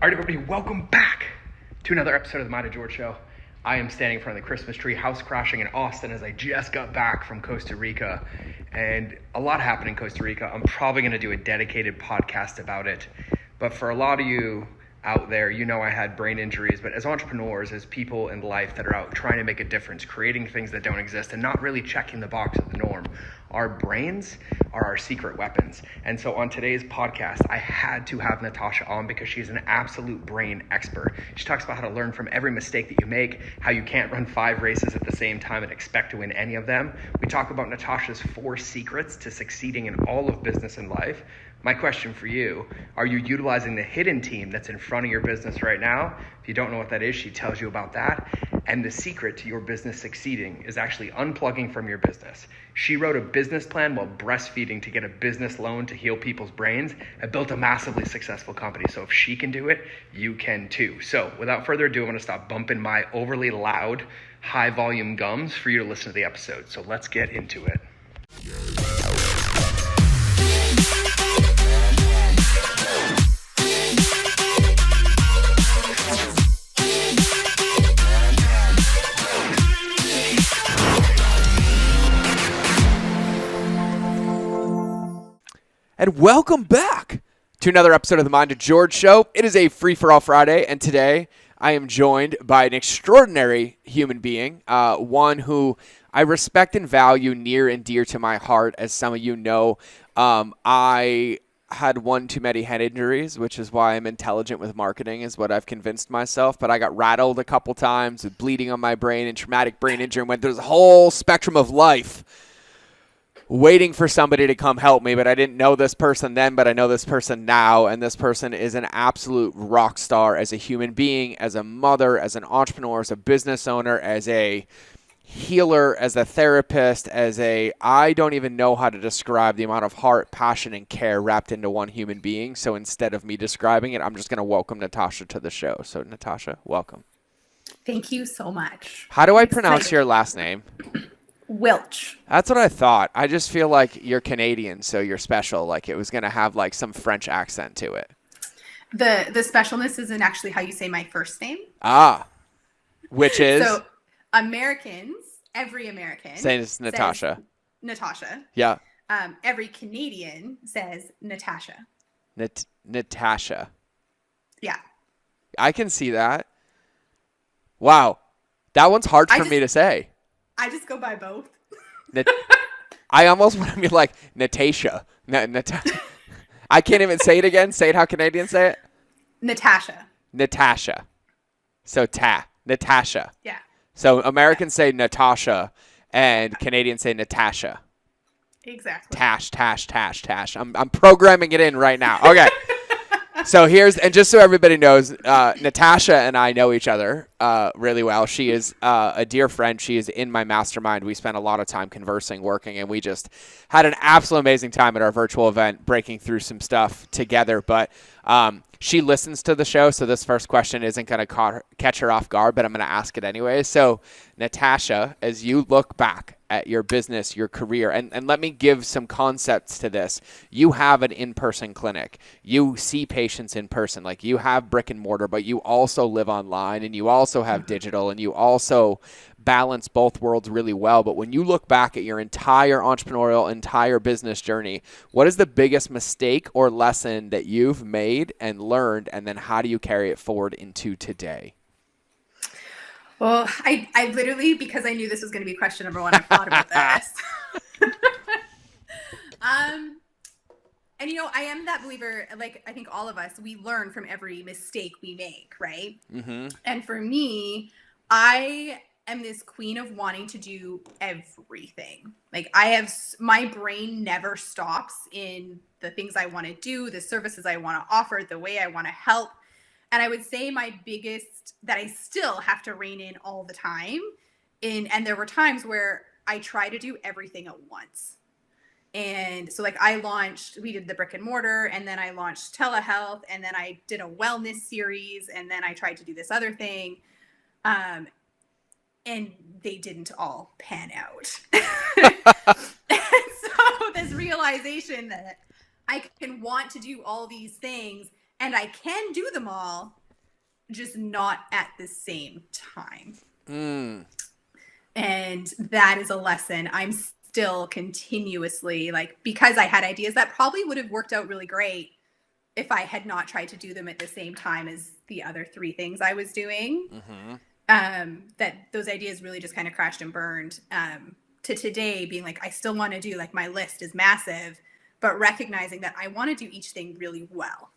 All right, everybody, welcome back to another episode of the Mind of George Show. I am standing in front of the Christmas tree, house crashing in Austin as I just got back from Costa Rica. And a lot happened in Costa Rica. I'm probably going to do a dedicated podcast about it. But for a lot of you out there, you know I had brain injuries. But as entrepreneurs, as people in life that are out trying to make a difference, creating things that don't exist and not really checking the box of the norm, our brains are our secret weapons. And so on today's podcast, I had to have Natasha on because she's an absolute brain expert. She talks about how to learn from every mistake that you make, how you can't run 5 races at the same time and expect to win any of them. We talk about Natasha's 4 secrets to succeeding in all of business and life. My question for you, are you utilizing the hidden team that's in front of your business right now? If you don't know what that is, she tells you about that. And the secret to your business succeeding is actually unplugging from your business. She wrote a business plan while breastfeeding to get a business loan to heal people's brains and built a massively successful company. So if she can do it, you can too. So without further ado, I'm going to stop bumping my overly loud, high volume gums for you to listen to the episode. So let's get into it. And welcome back to another episode of the Mind of George Show. It is a free-for-all Friday, and today I am joined by an extraordinary human being, one who I respect and value near and dear to my heart. As some of you know, I had one too many head injuries, which is why I'm intelligent with marketing, is what I've convinced myself. But I got rattled a couple times with bleeding on my brain and traumatic brain injury and went through this whole spectrum of life waiting for somebody to come help me. But I didn't know this person then, but I know this person now. And this person is an absolute rock star as a human being, as a mother, as an entrepreneur, as a business owner, as a healer, as a therapist, I don't even know how to describe the amount of heart, passion, and care wrapped into one human being. So instead of me describing it, I'm just going to welcome Natasha to the show. So Natasha, welcome. Thank you so much. How do I pronounce your last name? Wilch. That's what I thought. I just feel like you're Canadian, so you're special. Like it was going to have like some French accent to it. The specialness isn't actually how you say my first name. Ah, which is? So Americans, every American saying it's Natasha. Natasha. Yeah. Every Canadian says Natasha. Natasha. Yeah. I can see that. Wow. That one's hard for me to say. I just go by both. I almost want to be like Natasha. I can't even say it again. Say it how Canadians say it. Natasha. Natasha. So Natasha. Yeah. So Americans say Natasha and Canadians say Natasha. Exactly. Tash. I'm programming it in right now. Okay. So and just so everybody knows, Natasha and I know each other really well. She is a dear friend. She is in my mastermind. We spent a lot of time conversing, working, and we just had an absolute amazing time at our virtual event, breaking through some stuff together. But she listens to the show, so this first question isn't going to catch her off guard, but I'm going to ask it anyway. So, Natasha, as you look back at your business, your career, and let me give some concepts to this. You have an in-person clinic. You see patients in person. Like you have brick and mortar, but you also live online, and you also have digital, and you also balance both worlds really well. But when you look back at your entire entire business journey, what is the biggest mistake or lesson that you've made and learned, and then how do you carry it forward into today? Well, I literally, because I knew this was going to be question number 1, I thought about this. And I am that believer, like I think all of us, we learn from every mistake we make, right? Mm-hmm. And for me, I am this queen of wanting to do everything. Like my brain never stops in the things I want to do, the services I want to offer, the way I want to help. And I would say my biggest, that I still have to rein in all the time. And there were times where I try to do everything at once. And so like we did the brick and mortar, and then I launched telehealth, and then I did a wellness series, and then I tried to do this other thing. And they didn't all pan out. And so this realization that I can want to do all these things and I can do them all, just not at the same time. And that is a lesson I'm still continuously, like, because I had ideas that probably would have worked out really great if I had not tried to do them at the same time as the other 3 things I was doing. That those ideas really just kind of crashed and burned, to today being like, I still want to do, like, my list is massive, but recognizing that I want to do each thing really well.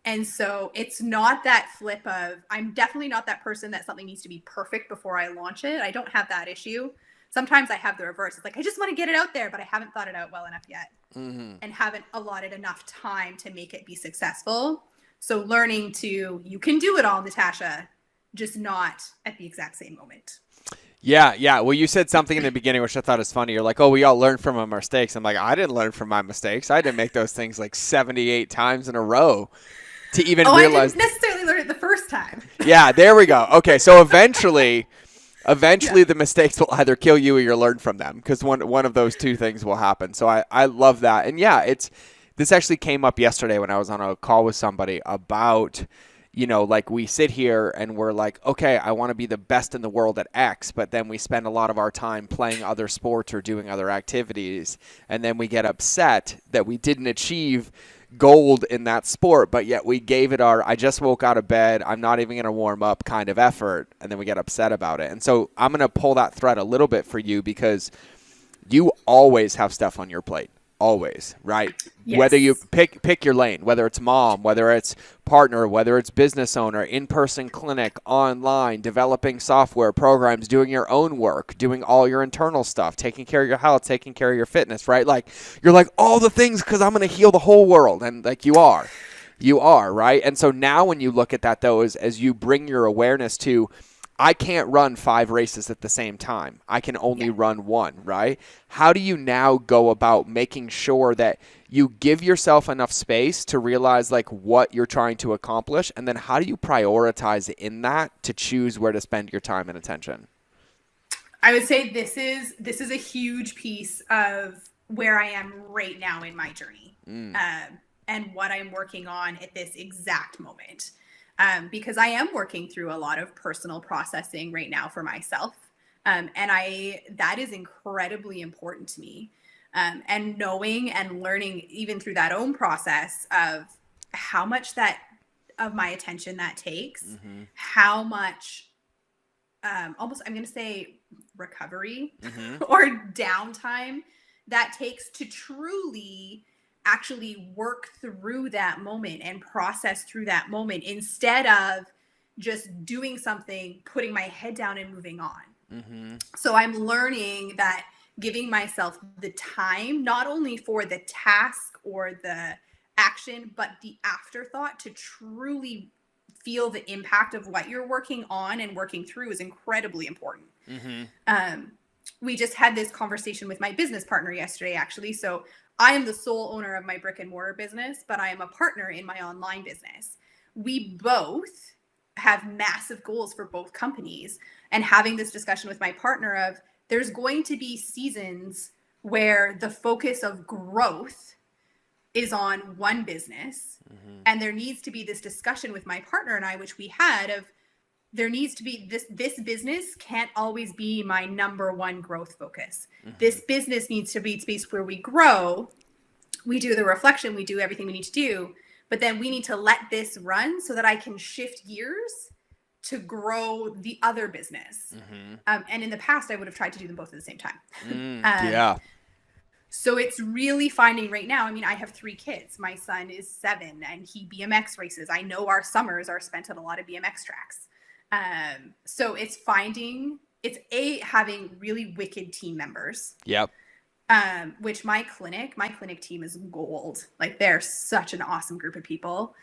And so it's not that flip of, I'm definitely not that person that something needs to be perfect before I launch it. I don't have that issue. Sometimes I have the reverse. It's like, I just want to get it out there, but I haven't thought it out well enough yet, and haven't allotted enough time to make it be successful. So learning to, you can do it all, Natasha, just not at the exact same moment. Yeah. Well, you said something in the beginning, which I thought was funny. You're like, oh, we all learn from our mistakes. I'm like, I didn't learn from my mistakes. I didn't make those things like 78 times in a row to even realize. I didn't necessarily learn it the first time. Yeah, there we go. Okay, so eventually the mistakes will either kill you or you'll learn from them, because one of those 2 things will happen. So I love that. And yeah, this actually came up yesterday when I was on a call with somebody about, like, we sit here and we're like, okay, I want to be the best in the world at X, but then we spend a lot of our time playing other sports or doing other activities, and then we get upset that we didn't achieve gold in that sport, but yet we gave it our, I just woke out of bed, I'm not even going to warm up kind of effort, and then we get upset about it. And so I'm going to pull that thread a little bit for you, because you always have stuff on your plate. Always, right? Yes. Whether you pick your lane, whether it's mom, whether it's partner, whether it's business owner, in-person clinic, online, developing software programs, doing your own work, doing all your internal stuff, taking care of your health, taking care of your fitness, right? Like, you're like, all the things, because I'm going to heal the whole world. And like, you are, right? And so now when you look at that, though, as you bring your awareness to, I can't run 5 races at the same time. I can only run 1, right? How do you now go about making sure that you give yourself enough space to realize, like, what you're trying to accomplish? And then how do you prioritize in that to choose where to spend your time and attention? I would say this is a huge piece of where I am right now in my journey, and what I'm working on at this exact moment. Because I am working through a lot of personal processing right now for myself. And that is incredibly important to me. And knowing and learning even through that own process of how much of my attention that takes, how much, almost, I'm going to say recovery or downtime that takes to truly actually work through that moment and process through that moment, instead of just doing something, putting my head down and moving on. So I'm learning that giving myself the time, not only for the task or the action, but the afterthought, to truly feel the impact of what you're working on and working through, is incredibly important. We just had this conversation with my business partner yesterday, actually. So I am the sole owner of my brick and mortar business, but I am a partner in my online business. We both have massive goals for both companies, and having this discussion with my partner of, there's going to be seasons where the focus of growth is on one business, and there needs to be this discussion with my partner and I, which we had, of, there needs to be this business can't always be my number one growth focus. This business needs to be a space where we grow, we do the reflection, we do everything we need to do, but then we need to let this run so that I can shift gears to grow the other business. And in the past, I would have tried to do them both at the same time. So it's really finding right now, I mean, I have 3 kids. My son is 7 and he BMX races. I know our summers are spent at a lot of BMX tracks. So it's having really wicked team members. Which my clinic team is gold. Like, they're such an awesome group of people.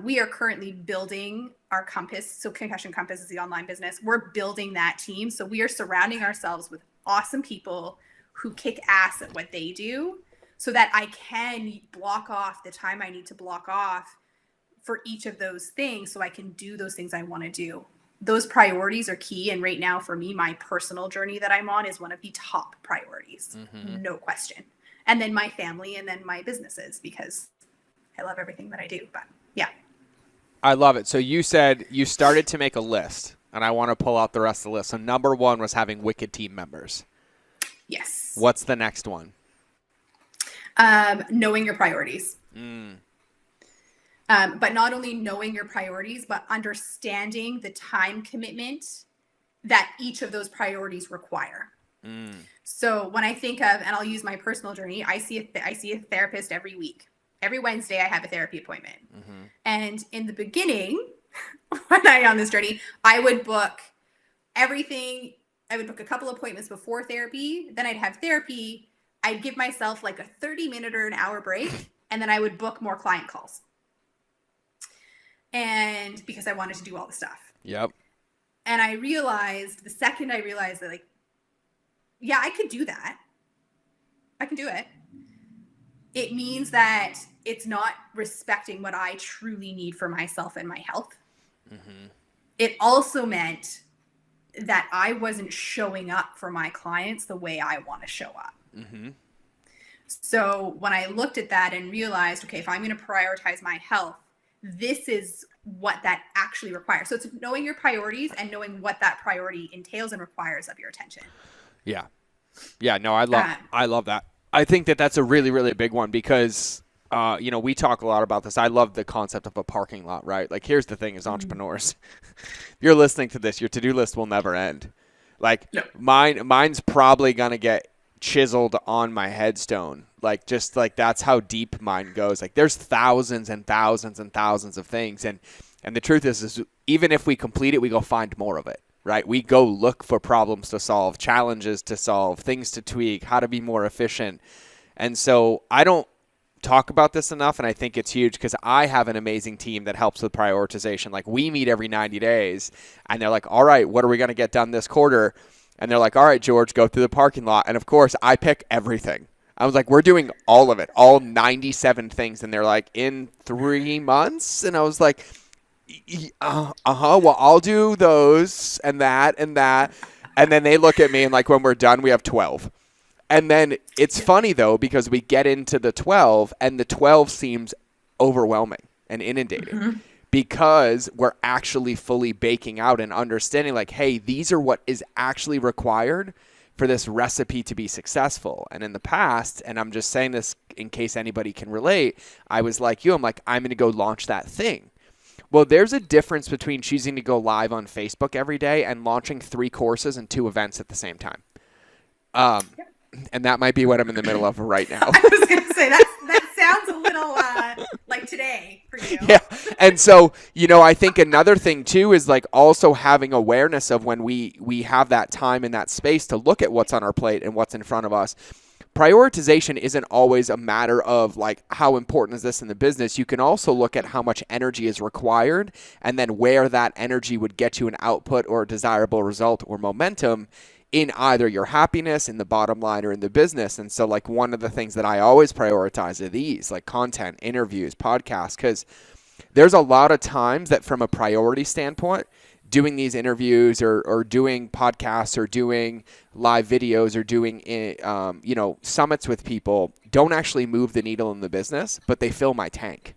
We are currently building our Compass. So Concussion Compass is the online business. We're building that team. So we are surrounding ourselves with awesome people who kick ass at what they do, so that I can block off the time I need to block off for each of those things, so I can do those things I want to do. Those priorities are key. And right now for me, my personal journey that I'm on is one of the top priorities, no question. And then my family, and then my businesses, because I love everything that I do. But yeah. I love it. So you said you started to make a list, and I want to pull out the rest of the list. So number 1 was having wicked team members. Yes. What's the next one? Knowing your priorities. But not only knowing your priorities, but understanding the time commitment that each of those priorities require. So when I think of, and I'll use my personal journey, I see a therapist every week. Every Wednesday, I have a therapy appointment. And in the beginning, when I on this journey, I would book everything. I would book a couple appointments before therapy. Then I'd have therapy. I'd give myself like a 30-minute or an hour break. And then I would book more client calls. And because I wanted to do all the stuff. Yep. And I realized, the second I realized that, like, yeah, I could do that. I can do it. It means that it's not respecting what I truly need for myself and my health. It also meant that I wasn't showing up for my clients the way I want to show up. So when I looked at that and realized, okay, if I'm going to prioritize my health, this is what that actually requires. So it's knowing your priorities and knowing what that priority entails and requires of your attention. Yeah. Yeah. No, I love that. I think that that's a really, really big one because, we talk a lot about this. I love the concept of a parking lot, right? Like, here's the thing as entrepreneurs, if you're listening to this, your to-do list will never end. Like mine's probably going to get chiseled on my headstone. Like, just like, that's how deep mine goes. Like, there's thousands and thousands and thousands of things. And the truth is even if we complete it, we go find more of it, right? We go look for problems to solve, challenges to solve, things to tweak, how to be more efficient. And so I don't talk about this enough. And I think it's huge because I have an amazing team that helps with prioritization. Like, we meet every 90 days and they're like, all right, what are we going to get done this quarter? And they're like, all right, George, go through the parking lot. And of course I pick everything. I was like, we're doing all of it, all 97 things. And they're like, in 3 months? And I was like, well, I'll do those and that and that. And then they look at me and like, when we're done, we have 12. And then it's funny though, because we get into the 12 and the 12 seems overwhelming and inundating because we're actually fully baking out and understanding like, hey, these are what is actually required for this recipe to be successful. And in the past, and I'm just saying this in case anybody can relate, I was like you, I'm like, I'm going to go launch that thing. Well, there's a difference between choosing to go live on Facebook every day and launching 3 courses and 2 events at the same time. And that might be what I'm in the middle of right now. I was going to say, that sounds a little like today for you. Yeah. And so, I think another thing too is like also having awareness of when we have that time and that space to look at what's on our plate and what's in front of us. Prioritization isn't always a matter of like, how important is this in the business? You can also look at how much energy is required and then where that energy would get you an output or a desirable result or momentum in either your happiness, in the bottom line, or in the business. And so like one of the things that I always prioritize are these, like content, interviews, podcasts, because there's a lot of times that from a priority standpoint, doing these interviews or doing podcasts or doing live videos or doing, summits with people don't actually move the needle in the business, but they fill my tank.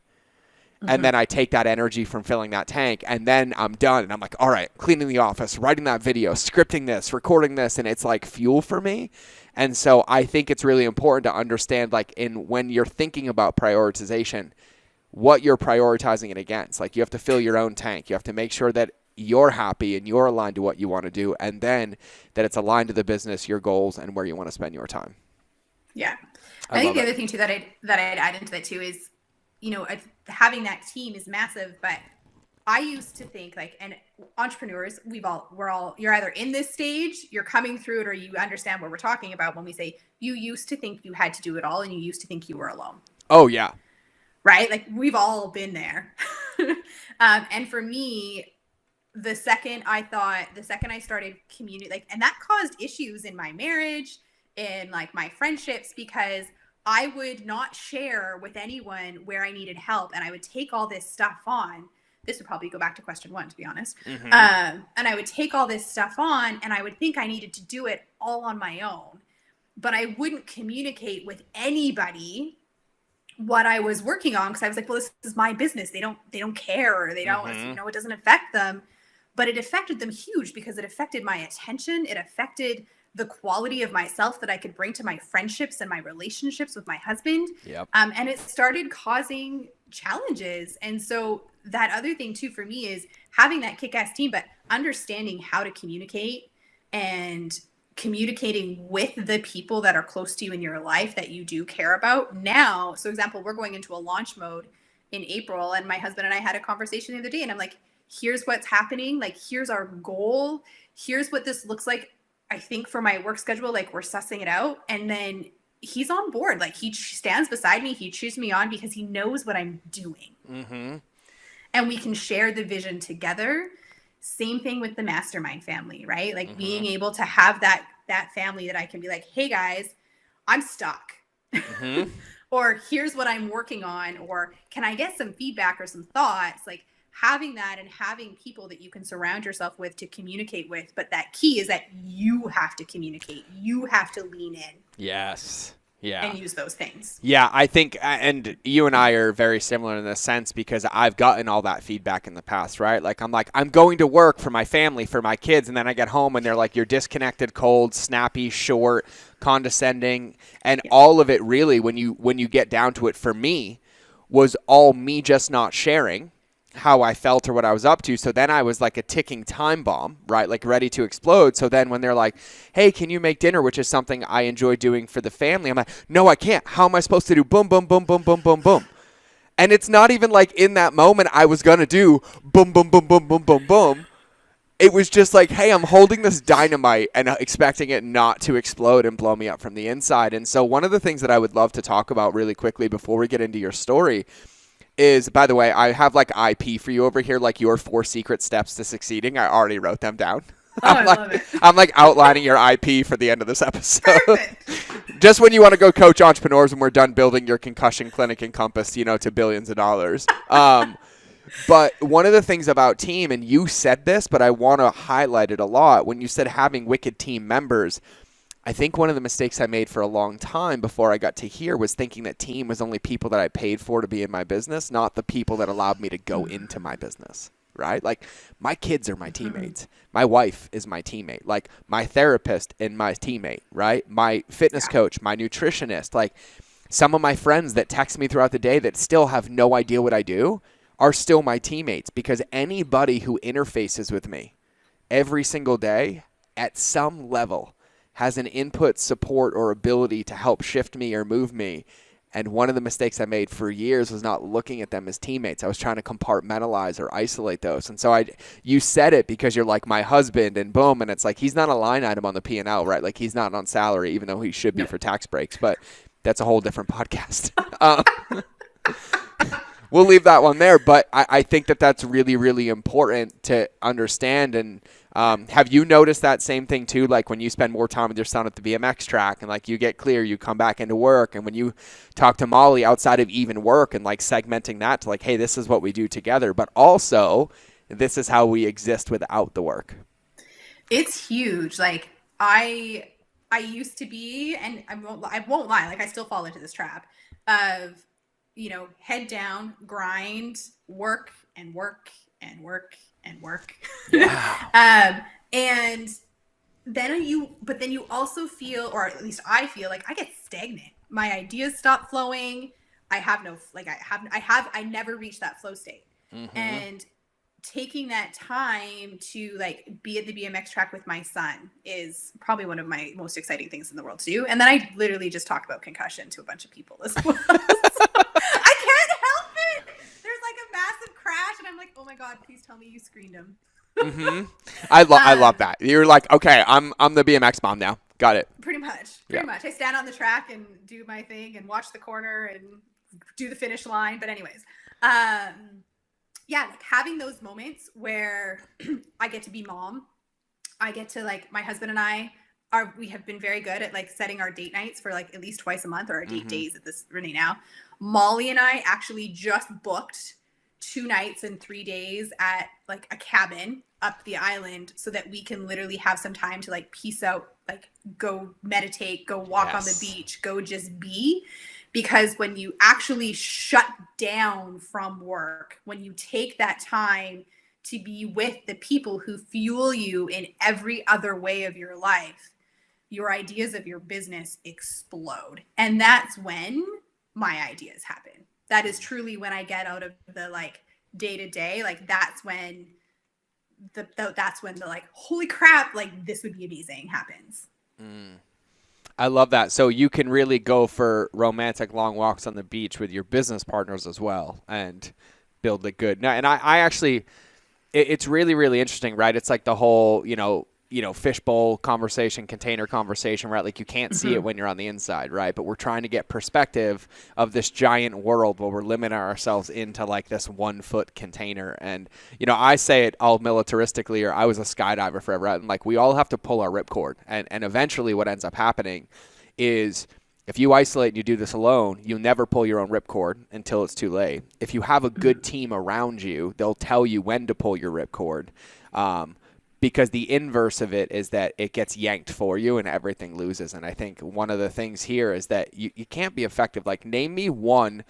And then I take that energy from filling that tank and then I'm done. And I'm like, all right, cleaning the office, writing that video, scripting this, recording this. And it's like fuel for me. And so I think it's really important to understand like when you're thinking about prioritization, what you're prioritizing it against. Like you have to fill your own tank. You have to make sure that you're happy and you're aligned to what you want to do. And then that it's aligned to the business, your goals, and where you want to spend your time. Yeah. I think the other thing too that I'd add into that too is, having that team is massive, but I used to think like, and entrepreneurs, you're either in this stage, you're coming through it, or you understand what we're talking about when we say you used to think you had to do it all and you used to think you were alone. Oh yeah. Right? Like we've all been there. And for me, the second I started community, and that caused issues in my marriage, in like my friendships, because I would not share with anyone where I needed help. And I would take all this stuff on. This would probably go back to question 1, to be honest. And I would take all this stuff on and I would think I needed to do it all on my own. But I wouldn't communicate with anybody what I was working on, because I was like, well, this is my business. They don't care, or they don't, Mm-hmm. it doesn't affect them. But it affected them huge, because it affected my attention. It affected the quality of myself that I could bring to my friendships and my relationships with my husband. Yep. And it started causing challenges. And so that other thing too for me is having that kick-ass team, but understanding how to communicate, and communicating with the people that are close to you in your life that you do care about. Now, so example, we're going into a launch mode in April, and my husband and I had a conversation the other day, and I'm like, here's what's happening. Like, here's our goal. Here's what this looks like. I think for my work schedule, like, we're sussing it out. And then he's on board. Like, he stands beside me. He cheers me on because he knows what I'm doing. Mm-hmm. And we can share the vision together. Same thing with the mastermind family, right? Like, being able to have that family that I can be like, hey guys, I'm stuck. Or here's what I'm working on, or can I get some feedback or some thoughts? Like, having that, and having people that you can surround yourself with to communicate with. But that key is that you have to communicate. You have to lean in. Yes. Yeah. And use those things. Yeah, I think, and you and I are very similar in this sense, because I've gotten all that feedback in the past, right? Like, I'm going to work for my family, for my kids, and then I get home and they're like, you're disconnected, cold, snappy, short, condescending, and all of it really, when you get down to it, for me, was all me just not sharing how I felt or what I was up to. So then I was like a ticking time bomb, right? Like, ready to explode. So then when they're like, hey, can you make dinner, which is something I enjoy doing for the family, I'm like, no, I can't. How am I supposed to do boom, boom, boom, boom, boom, boom, boom? And it's not even like in that moment I was going to do boom, boom, boom, boom, boom, boom, boom. It was just like, hey, I'm holding this dynamite and expecting it not to explode and blow me up from the inside. And so one of the things that I would love to talk about really quickly before we get into your story is, by the way, I have like IP for you over here, like your 4 secret steps to succeeding. I already wrote them down. I love it. I'm like outlining your IP for the end of this episode. Just when you want to go coach entrepreneurs when we're done building your concussion clinic in Compass, to billions of dollars. But one of the things about team, and you said this, but I want to highlight it a lot, when you said having wicked team members, I think one of the mistakes I made for a long time before I got to here was thinking that team was only people that I paid for to be in my business, not the people that allowed me to go into my business, right? Like, my kids are my teammates. My wife is my teammate. Like, my therapist and my teammate, right? My fitness coach, my nutritionist, like, some of my friends that text me throughout the day that still have no idea what I do are still my teammates, because anybody who interfaces with me every single day at some level has an input, support, or ability to help shift me or move me. And one of the mistakes I made for years was not looking at them as teammates. I was trying to compartmentalize or isolate those. And so you said it because you're like my husband, and boom, and it's like, he's not a line item on the P&L, right? Like, he's not on salary, even though he should be for tax breaks. But that's a whole different podcast. We'll leave that one there. But I think that that's really, really important to understand. And have you noticed that same thing too? Like, when you spend more time with your son at the BMX track, and like, you get clear, you come back into work, and when you talk to Molly outside of even work, and like segmenting that to like, hey, this is what we do together, but also this is how we exist without the work. It's huge. Like, I used to be, and I won't lie, like, I still fall into this trap of, head down, grind, work and work and work and work. Yeah. And then you also feel, or at least I feel, like I get stagnant. My ideas stop flowing. I never reach that flow state. And taking that time to like be at the BMX track with my son is probably one of my most exciting things in the world to do. And then I literally just talk about concussion to a bunch of people as well. I can't help it. There's like a massive crash, and I'm like, oh my God, please tell me you screened him. I love that. You're like, okay, I'm the BMX mom now. Got it. Pretty much. I stand on the track and do my thing and watch the corner and do the finish line. But anyways, like having those moments where I get to be mom, I get to, like, my husband and we have been very good at like setting our date nights for like at least twice a month, or our date days at this Renee now. Molly and I actually just booked 2 nights and 3 days at like a cabin up the island, so that we can literally have some time to like peace out, like go meditate, go walk on the beach, go just be. Because when you actually shut down from work, when you take that time to be with the people who fuel you in every other way of your life, your ideas of your business explode. And that's when my ideas happen. That is truly when I get out of the like day to day. Like that's when the like, holy crap, like this would be amazing happens. I love that. So you can really go for romantic long walks on the beach with your business partners as well and build it good. Now, and I actually, it's really, really interesting, right? It's like the whole, fishbowl conversation, container conversation, right? Like you can't see it when you're on the inside, right? But we're trying to get perspective of this giant world where we're limiting ourselves into like this 1 foot container. And, I say it all militaristically, or I was a skydiver forever. And like we all have to pull our ripcord. And eventually what ends up happening is if you isolate and you do this alone, you never pull your own ripcord until it's too late. If you have a good team around you, they'll tell you when to pull your ripcord. Because the inverse of it is that it gets yanked for you and everything loses. And I think one of the things here is that you can't be effective. Like name me one,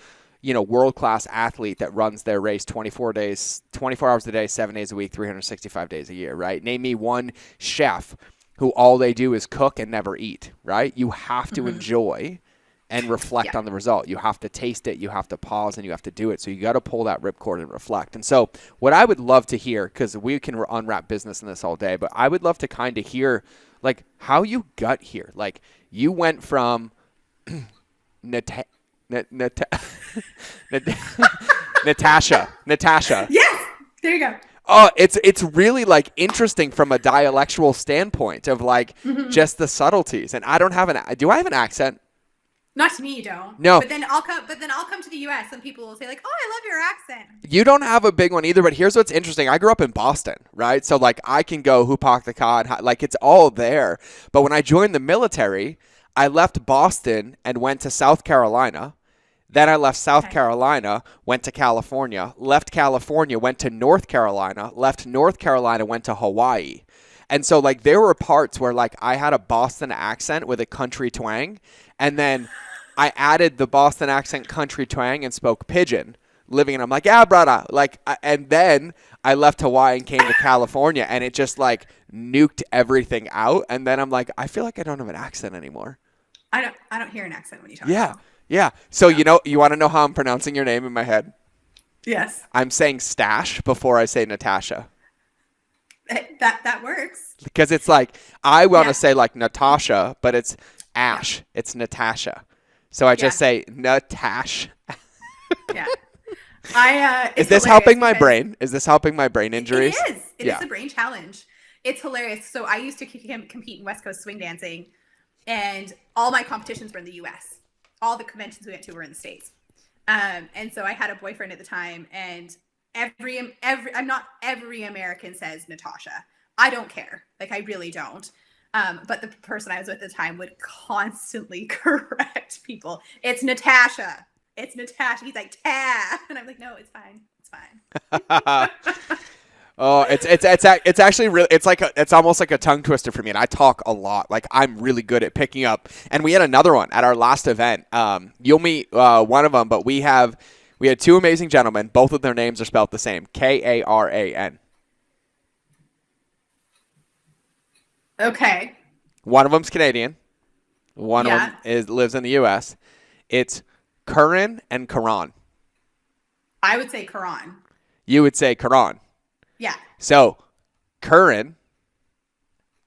world-class athlete that runs their race 24 hours a day, 7 days a week, 365 days a year, right? Name me one chef who all they do is cook and never eat, right? You have to enjoy and reflect on the result. You have to taste it, you have to pause, and you have to do it. So you got to pull that ripcord and reflect. And so what I would love to hear, because we can unwrap business in this all day, but I would love to kind of hear like how you got here. Like you went from Natasha. Yes, there you go. Oh, it's really like interesting from a dialectual standpoint of like just the subtleties. And I don't have do I have an accent? Not to me, you don't. No. But then I'll come to the US and people will say like, "Oh, I love your accent." You don't have a big one either, but here's what's interesting. I grew up in Boston, right? So like I can go Hupak the Cod, like it's all there. But when I joined the military, I left Boston and went to South Carolina. Then I left South Carolina, went to California, left California, went to North Carolina, left North Carolina, went to Hawaii. And so like there were parts where like I had a Boston accent with a country twang, and then I added the Boston accent country twang and spoke pidgin living, and I'm like, yeah, brother. Like, and then I left Hawaii and came to California, and it just like nuked everything out. And then I'm like, I feel like I don't have an accent anymore. I don't hear an accent when you talk. Yeah. Yeah. So, you want to know how I'm pronouncing your name in my head? Yes. I'm saying stash before I say Natasha. That works. Because it's like, I want to say like Natasha, but it's Ash. Yeah. It's Natasha. So I just say Natash. Yeah. Is this helping my brain? Is this helping my brain injuries? It is. It is a brain challenge. It's hilarious. So I used to compete in West Coast swing dancing, and all my competitions were in the US. All the conventions we went to were in the States. And so I had a boyfriend at the time, and not every American says Natasha. I don't care. Like I really don't. But the person I was with at the time would constantly correct people. It's Natasha. It's Natasha. He's like, Ta. And I'm like, no, it's fine. It's fine. Oh, it's actually really, it's almost like a tongue twister for me. And I talk a lot. Like I'm really good at picking up. And we had another one at our last event. You'll meet one of them, but we had two amazing gentlemen. Both of their names are spelled the same. Karan. Okay. One of them's Canadian. One of them lives in the U.S. It's Curran and Karan. I would say Karan. You would say Karan. Yeah. So, Curran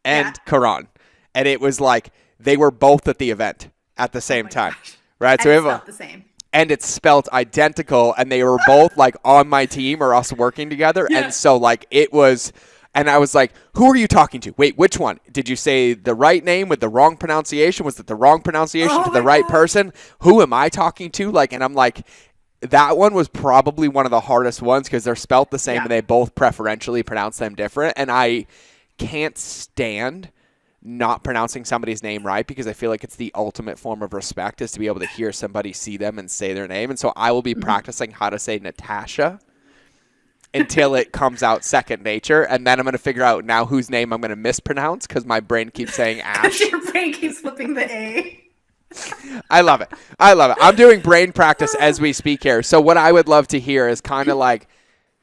and Karan. And it was like they were both at the event at the same time. Gosh. Right? And so it's spelled the same. And it's spelled identical, and they were both like on my team or us working together. Yeah. And so like it was, and I was like, who are you talking to? Wait, which one? Did you say the right name with the wrong pronunciation? Was it the wrong pronunciation to the right person? Who am I talking to? Like, and I'm like, that one was probably one of the hardest ones because they're spelt the same and they both preferentially pronounce them different. And I can't stand not pronouncing somebody's name right because I feel like it's the ultimate form of respect is to be able to hear somebody see them and say their name. And so I will be practicing how to say Natasha until it comes out second nature. And then I'm going to figure out now whose name I'm going to mispronounce because my brain keeps saying Ash. Your brain keeps flipping the A. I love it. I love it. I'm doing brain practice as we speak here. So what I would love to hear is kind of like,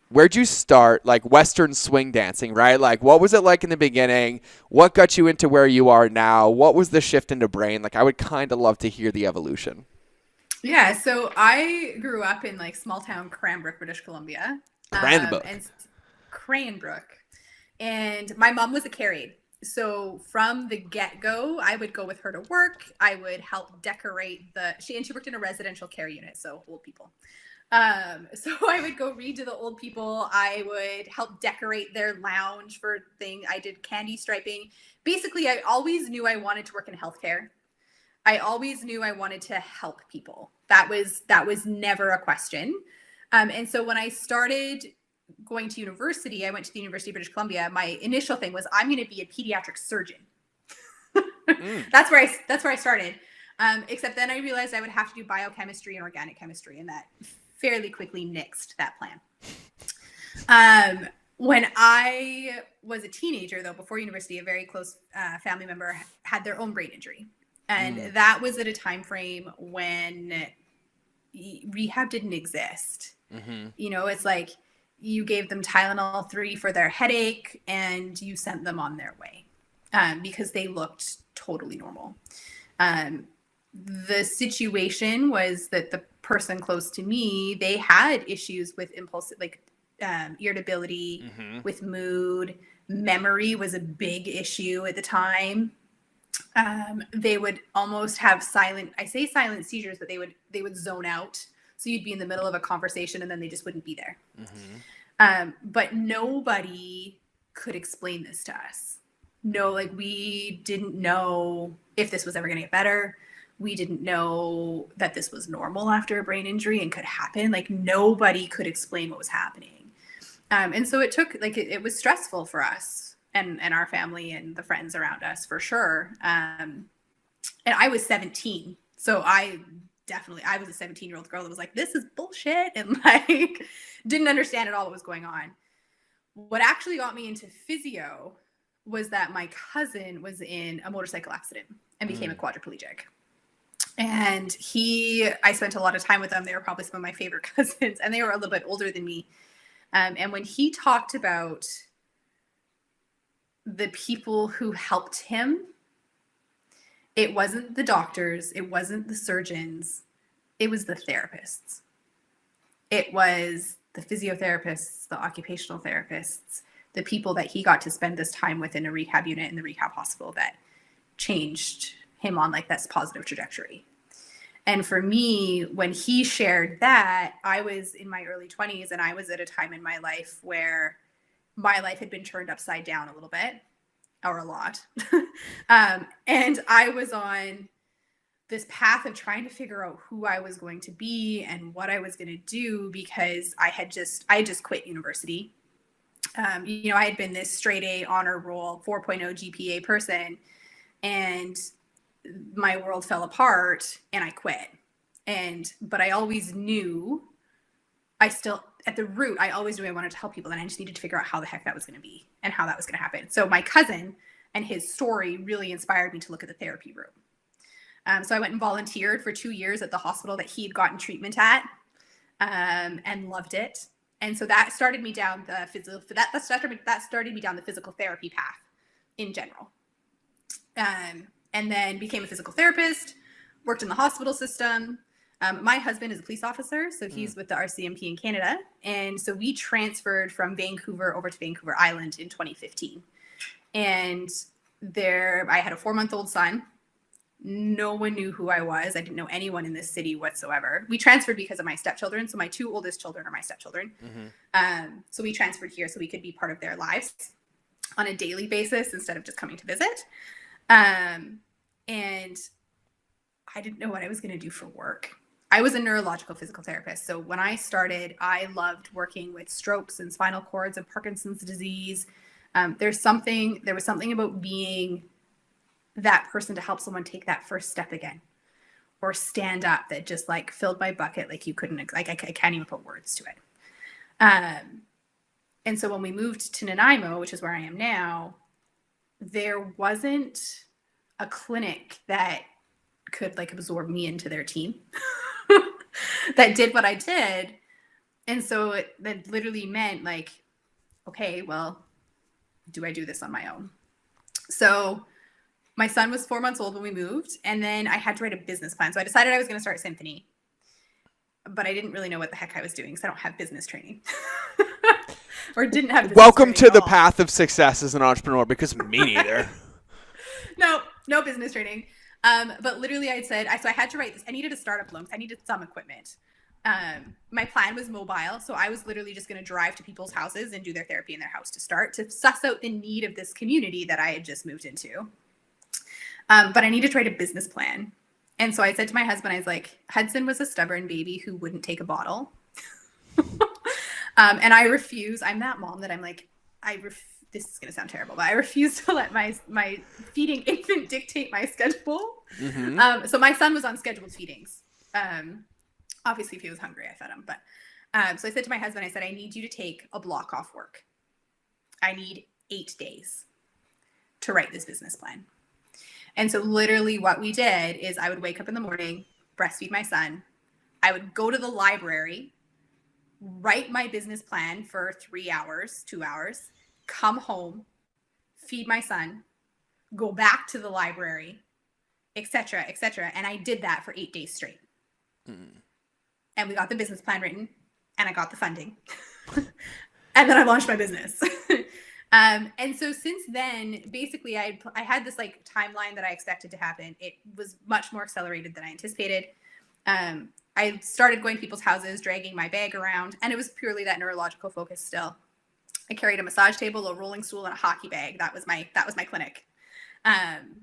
where'd you start? Like Western swing dancing, right? Like what was it like in the beginning? What got you into where you are now? What was the shift into brain? Like I would kind of love to hear the evolution. Yeah, so I grew up in like small town Cranbrook, British Columbia. Cranbrook. And Cranbrook. And my mom was a care aide. So from the get-go, I would go with her to work. I would help decorate she worked in a residential care unit, so old people. So I would go read to the old people. I would help decorate their lounge for thing. I did candy striping. Basically, I always knew I wanted to work in healthcare. I always knew I wanted to help people. That was never a question. And so when I started going to university, I went to the University of British Columbia. My initial thing was I'm going to be a pediatric surgeon. That's where I started. Except then I realized I would have to do biochemistry and organic chemistry, and that fairly quickly nixed that plan. When I was a teenager, though, before university, a very close family member had their own brain injury. And that was at a time frame when rehab didn't exist. Mm-hmm. You know, it's like you gave them Tylenol 3 for their headache and you sent them on their way because they looked totally normal. The situation was that the person close to me, they had issues with impulsive, like irritability, with mood. Memory was a big issue at the time. They would almost have silent seizures, but they would zone out. So you'd be in the middle of a conversation and then they just wouldn't be there. But nobody could explain this to us. No, like we didn't know if this was ever going to get better. We didn't know that this was normal after a brain injury and could happen. Like nobody could explain what was happening. And so it took, like, it was stressful for us. And our family and the friends around us for sure. And I was 17. So I was a 17-year-old girl that was like, this is bullshit. And like, didn't understand at all what was going on. What actually got me into physio was that my cousin was in a motorcycle accident and became a quadriplegic. And I spent a lot of time with them. They were probably some of my favorite cousins and they were a little bit older than me. And when he talked about the people who helped him, it wasn't the doctors, it wasn't the surgeons, it was the therapists. It was the physiotherapists, the occupational therapists, the people that he got to spend this time with in a rehab unit in the rehab hospital that changed him on like this positive trajectory. And for me, when he shared that, I was in my early 20s and I was at a time in my life where my life had been turned upside down a little bit, or a lot. And I was on this path of trying to figure out who I was going to be and what I was going to do because I had just quit university. I had been this straight A honor roll 4.0 GPA person and my world fell apart and I quit. But I always knew at the root, I always knew I wanted to help people, and I just needed to figure out how the heck that was going to be and how that was going to happen. So my cousin and his story really inspired me to look at the therapy room. So I went and volunteered for 2 years at the hospital that he'd gotten treatment at, and loved it. And so that started me down the started me down the physical therapy path in general. And then became a physical therapist, worked in the hospital system. My husband is a police officer, so he's with the RCMP in Canada. And so we transferred from Vancouver over to Vancouver Island in 2015. And there, I had a 4-month-old son. No one knew who I was. I didn't know anyone in this city whatsoever. We transferred because of my stepchildren. So my 2 oldest children are my stepchildren. So we transferred here so we could be part of their lives on a daily basis instead of just coming to visit. And I didn't know what I was going to do for work. I was a neurological physical therapist. So when I started, I loved working with strokes and spinal cords and Parkinson's disease. There was something about being that person to help someone take that first step again or stand up that just like filled my bucket. Like you couldn't, like I can't even put words to it. And so when we moved to Nanaimo, which is where I am now, there wasn't a clinic that could like absorb me into their team that did what I did. And so that literally meant like, okay, well, do I do this on my own? So my son was 4 months old when we moved, and then I had to write a business plan. So I decided I was going to start Symphony, but I didn't really know what the heck I was doing because I don't have business training or didn't have business Welcome to training the at all. path of success as an entrepreneur, because me neither. No business training. But literally I said, so I had to write this. I needed a startup loan. I needed some equipment. My plan was mobile. So I was literally just going to drive to people's houses and do their therapy in their house to start, to suss out the need of this community that I had just moved into. But I needed to write a business plan. And so I said to my husband, I was like, Hudson was a stubborn baby who wouldn't take a bottle. And I refuse. I'm that mom that I'm like, this is going to sound terrible, but I refuse to let my feeding infant dictate my schedule. Mm-hmm. So my son was on scheduled feedings. Obviously, if he was hungry, I fed him. But so I said to my husband, I said, I need you to take a block off work. I need 8 days to write this business plan. And so literally what we did is I would wake up in the morning, breastfeed my son. I would go to the library, write my business plan for 3 hours, 2 hours, come home, feed my son, go back to the library, etc., etc. And I did that for 8 days straight. And we got the business plan written, and I got the funding. And then I launched my business. And so since then, basically I had this like timeline that I expected to happen. It was much more accelerated than I anticipated. I started going to people's houses, dragging my bag around, and it was purely that neurological focus still. I carried a massage table, a rolling stool, and a hockey bag. That was my clinic. And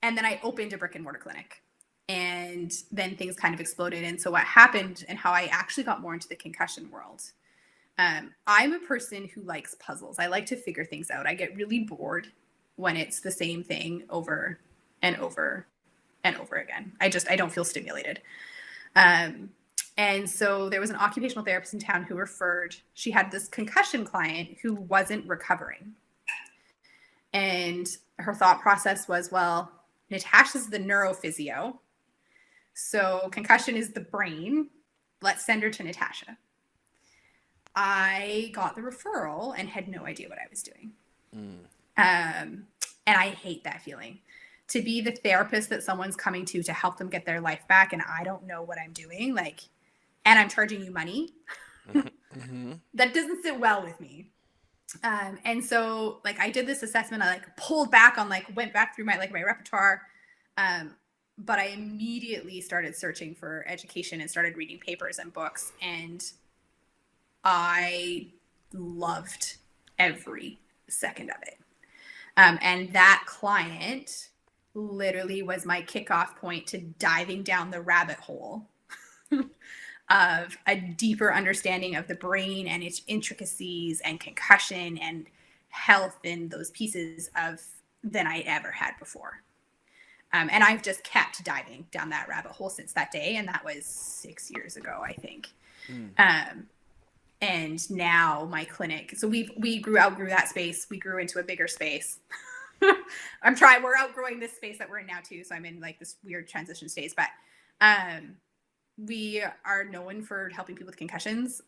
then I opened a brick and mortar clinic, and then things kind of exploded. And so what happened and how I actually got more into the concussion world. I'm a person who likes puzzles. I like to figure things out. I get really bored when it's the same thing over and over and over again. I don't feel stimulated. And so there was an occupational therapist in town who referred, she had this concussion client who wasn't recovering. And her thought process was, well, Natasha's the neurophysio. So concussion is the brain. Let's send her to Natasha. I got the referral and had no idea what I was doing. And I hate that feeling. To be the therapist that someone's coming to help them get their life back, and I don't know what I'm doing, like, and I'm charging you money. Mm-hmm. That doesn't sit well with me. And so like I did this assessment, I like pulled back on went back through my repertoire. But I immediately started searching for education and started reading papers and books, and I loved every second of it. And that client literally was my kickoff point to diving down the rabbit hole of a deeper understanding of the brain and its intricacies and concussion and health and those pieces than I ever had before. And I've just kept diving down that rabbit hole since that day. And that was 6 years ago, I think. And now my clinic, so we outgrew that space. We grew into a bigger space. We're outgrowing this space that we're in now too. So I'm in like this weird transition stage, but we are known for helping people with concussions.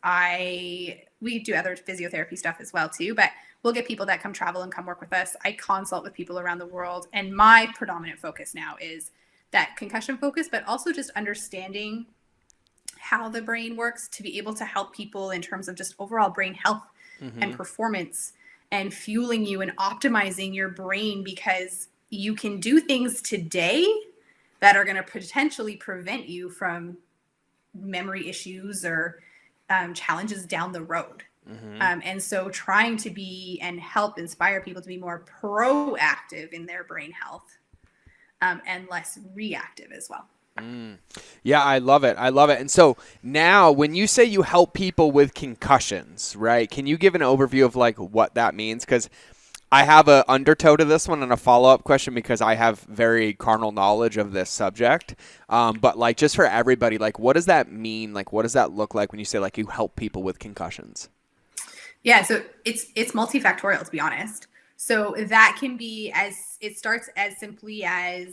We do other physiotherapy stuff as well too, but we'll get people that come travel and come work with us. I consult with people around the world, and my predominant focus now is that concussion focus, but also just understanding how the brain works to be able to help people in terms of just overall brain health and performance, and fueling you and optimizing your brain, because you can do things today that are going to potentially prevent you from memory issues or challenges down the road. And so trying to be and help inspire people to be more proactive in their brain health and less reactive as well. Yeah, I love it. And so now when you say you help people with concussions, right, can you give an overview of like what that means? Because I have a undertow to this one and a follow-up question, because I have very carnal knowledge of this subject. But like, just for everybody, like, what does that mean? Like, what does that look like when you say like you help people with concussions? Yeah, so it's multifactorial, to be honest. So that can be it starts as simply as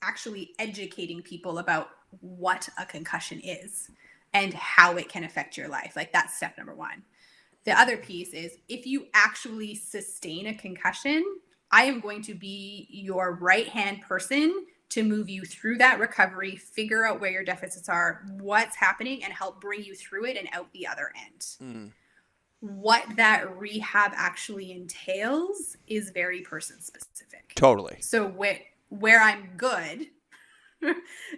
actually educating people about what a concussion is and how it can affect your life. Like that's step number one. The other piece is if you actually sustain a concussion, I am going to be your right-hand person to move you through that recovery, figure out where your deficits are, what's happening, and help bring you through it and out the other end. What that rehab actually entails is very person specific. Totally. So where I'm good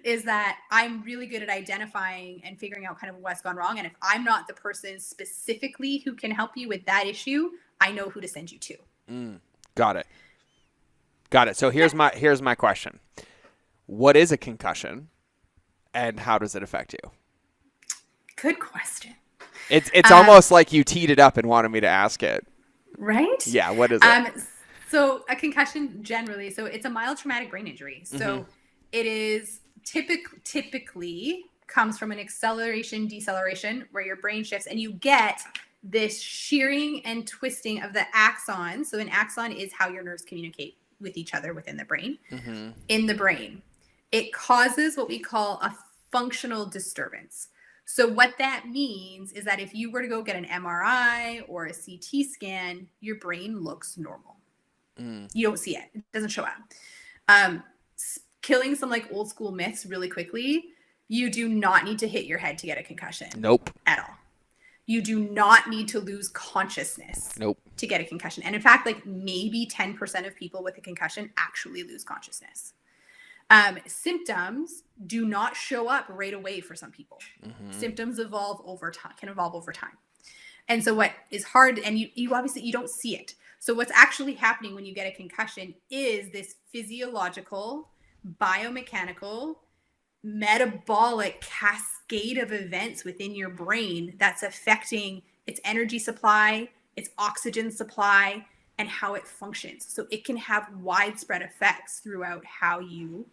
is that I'm really good at identifying and figuring out kind of what's gone wrong. And if I'm not the person specifically who can help you with that issue, I know who to send you to. Got it. So here's my question. What is a concussion and how does it affect you? Good question. It's almost like you teed it up and wanted me to ask it. Right? Yeah. What is it? So a concussion generally, so it's a mild traumatic brain injury. So it is typically comes from an acceleration deceleration where your brain shifts and you get this shearing and twisting of the axon. So an axon is how your nerves communicate with each other within the brain. In the brain, it causes what we call a functional disturbance. So what that means is that if you were to go get an MRI or a CT scan, your brain looks normal. You don't see it. It doesn't show up. Killing some like old school myths really quickly. You do not need to hit your head to get a concussion. Nope. At all. You do not need to lose consciousness. Nope. To get a concussion. And in fact, like maybe 10% of people with a concussion actually lose consciousness. Symptoms do not show up right away for some people. Symptoms can evolve over time. And so what is hard, and you obviously, you don't see it. So what's actually happening when you get a concussion is this physiological, biomechanical, metabolic cascade of events within your brain that's affecting its energy supply, its oxygen supply, and how it functions. So it can have widespread effects throughout how you,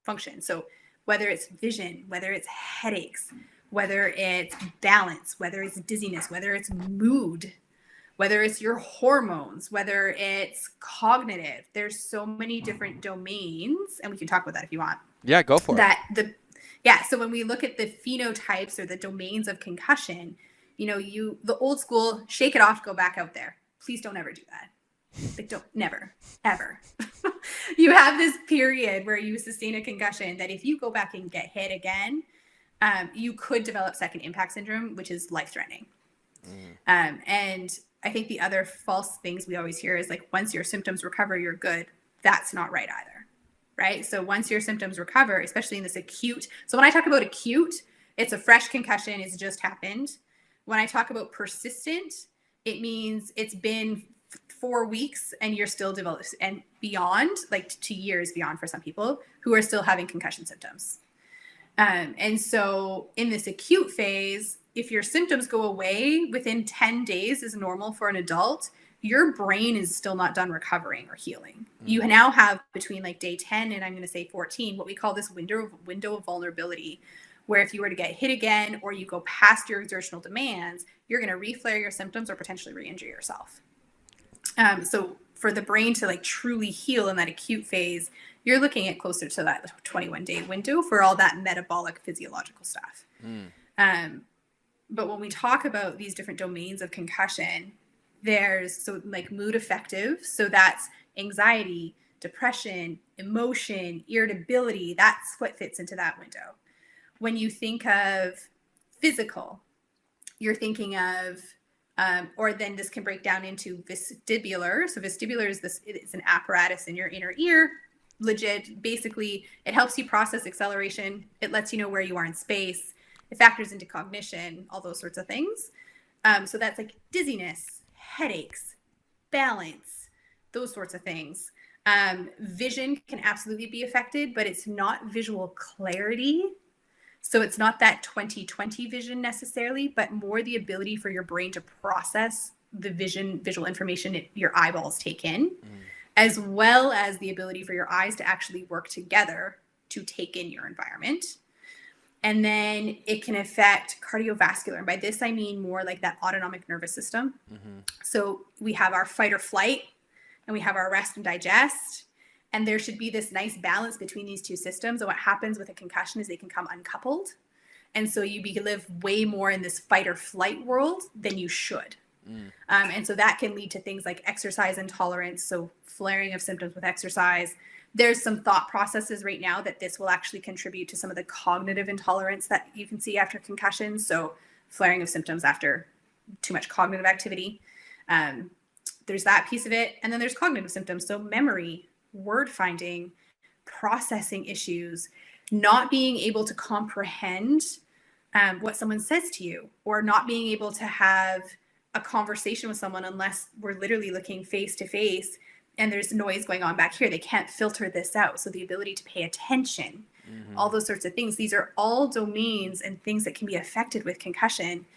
function. So whether it's vision, whether it's headaches, whether it's balance, whether it's dizziness, whether it's mood, whether it's your hormones, whether it's cognitive, there's so many different domains, and we can talk about that if you want. Yeah, go for it. So when we look at the phenotypes or the domains of concussion, the old school, shake it off, go back out there. Please don't ever do that. Like never, ever. You have this period where you sustain a concussion that if you go back and get hit again, you could develop second impact syndrome, which is life-threatening. And I think the other false things we always hear is like, once your symptoms recover, you're good. That's not right either. Right? So once your symptoms recover, especially in this acute. So when I talk about acute, it's a fresh concussion. It's just happened. When I talk about persistent, it means it's been 4 weeks and you're still developed and beyond, like 2 years beyond for some people who are still having concussion symptoms. And so in this acute phase, if your symptoms go away within 10 days is normal for an adult, your brain is still not done recovering or healing. You now have between like day 10 and I'm going to say 14, what we call this window of vulnerability, where if you were to get hit again or you go past your exertional demands, you're going to reflare your symptoms or potentially re-injure yourself. So for the brain to like truly heal in that acute phase, you're looking at closer to that 21-day window for all that metabolic physiological stuff. But when we talk about these different domains of concussion, there's mood affective. So that's anxiety, depression, emotion, irritability. That's what fits into that window. When you think of physical, you're thinking of, or then this can break down into vestibular. So vestibular is it's an apparatus in your inner ear. Legit, basically, it helps you process acceleration. It lets you know where you are in space. It factors into cognition, all those sorts of things. So that's like dizziness, headaches, balance, those sorts of things. Vision can absolutely be affected, but it's not visual clarity. So it's not that 20/20 vision necessarily, but more the ability for your brain to process the visual information your eyeballs take in, as well as the ability for your eyes to actually work together to take in your environment. And then it can affect cardiovascular. And by this, I mean more like that autonomic nervous system. So we have our fight or flight, and we have our rest and digest. And there should be this nice balance between these two systems. And what happens with a concussion is they can come uncoupled. And so you live way more in this fight or flight world than you should. And so that can lead to things like exercise intolerance, so flaring of symptoms with exercise. There's some thought processes right now that this will actually contribute to some of the cognitive intolerance that you can see after concussions. So flaring of symptoms after too much cognitive activity. There's that piece of it. And then there's cognitive symptoms. So memory, word finding, processing issues, not being able to comprehend what someone says to you, or not being able to have a conversation with someone unless we're literally looking face to face and there's noise going on back here. They can't filter this out. So the ability to pay attention, all those sorts of things, these are all domains and things that can be affected with concussion.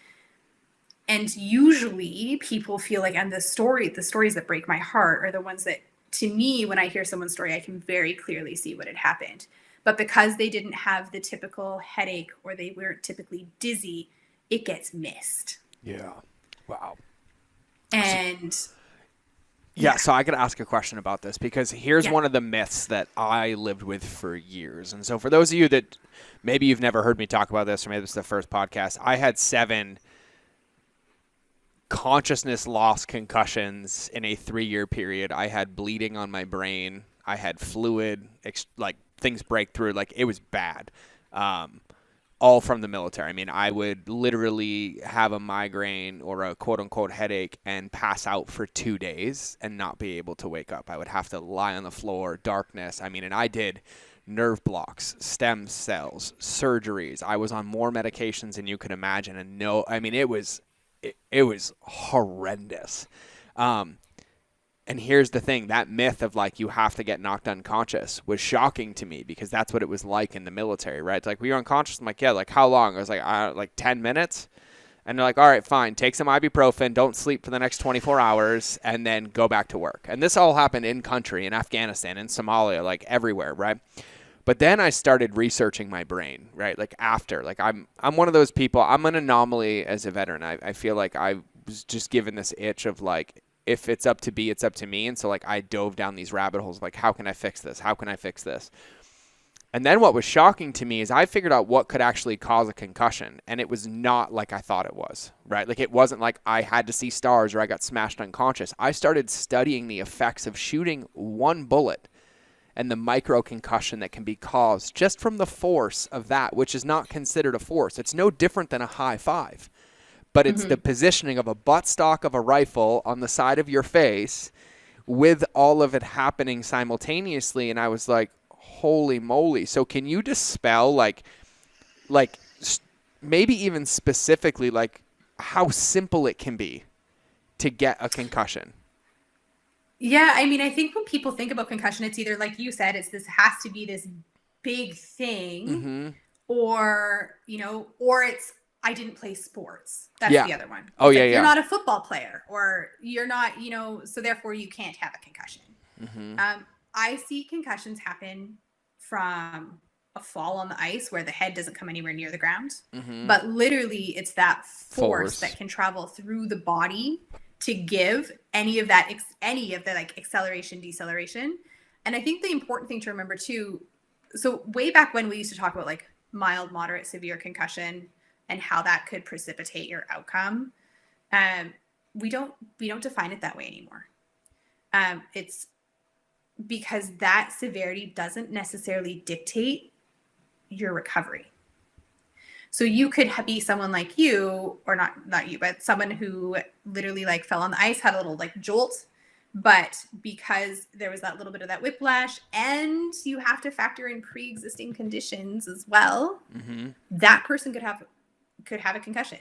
And usually people feel like, and the stories that break my heart are the ones that, to me, when I hear someone's story, I can very clearly see what had happened. But because they didn't have the typical headache or they weren't typically dizzy, it gets missed. Yeah. Wow. And so I could ask a question about this, because here's one of the myths that I lived with for years. And so for those of you that maybe you've never heard me talk about this, or maybe this is the first podcast, I had 7 consciousness loss concussions in a 3-year period. I had bleeding on my brain. I had fluid, like things break through. Like, it was bad. All from the military. I mean, I would literally have a migraine or a quote unquote headache and pass out for 2 days and not be able to wake up. I would have to lie on the floor, darkness. I mean, and I did nerve blocks, stem cells, surgeries. I was on more medications than you could imagine. And it was horrendous. And here's the thing, that myth of like, you have to get knocked unconscious was shocking to me, because that's what it was like in the military, right? It's like, were you unconscious? I'm like, yeah, like how long? I was like 10 minutes. And they're like, all right, fine, take some ibuprofen, don't sleep for the next 24 hours, and then go back to work. And this all happened in country, in Afghanistan, in Somalia, like everywhere, right? But then I started researching my brain, right? Like after, like I'm one of those people, I'm an anomaly as a veteran. I feel like I was just given this itch of like, if it's up to be, it's up to me. And so like I dove down these rabbit holes, like, how can I fix this? How can I fix this? And then what was shocking to me is I figured out what could actually cause a concussion. And it was not like I thought it was, right? Like, it wasn't like I had to see stars or I got smashed unconscious. I started studying the effects of shooting one bullet and the micro concussion that can be caused just from the force of that, which is not considered a force. It's no different than a high five. But it's the positioning of a buttstock of a rifle on the side of your face with all of it happening simultaneously. And I was like, holy moly. So can you dispel like maybe even specifically like how simple it can be to get a concussion? Yeah, I mean, I think when people think about concussion, it's either, like you said, this has to be this big thing, or it's, I didn't play sports. That's the other one. Oh, it's yeah, like, yeah. You're not a football player, or you're not, so therefore you can't have a concussion. I see concussions happen from a fall on the ice where the head doesn't come anywhere near the ground, but literally it's that force that can travel through the body to give any of the like acceleration, deceleration. And I think the important thing to remember too, so way back when we used to talk about like mild, moderate, severe concussion and how that could precipitate your outcome, we don't define it that way anymore. It's because that severity doesn't necessarily dictate your recovery. So you could be someone like you, or not you, but someone who literally like fell on the ice, had a little like jolt, but because there was that little bit of that whiplash, and you have to factor in pre-existing conditions as well, that person could have a concussion.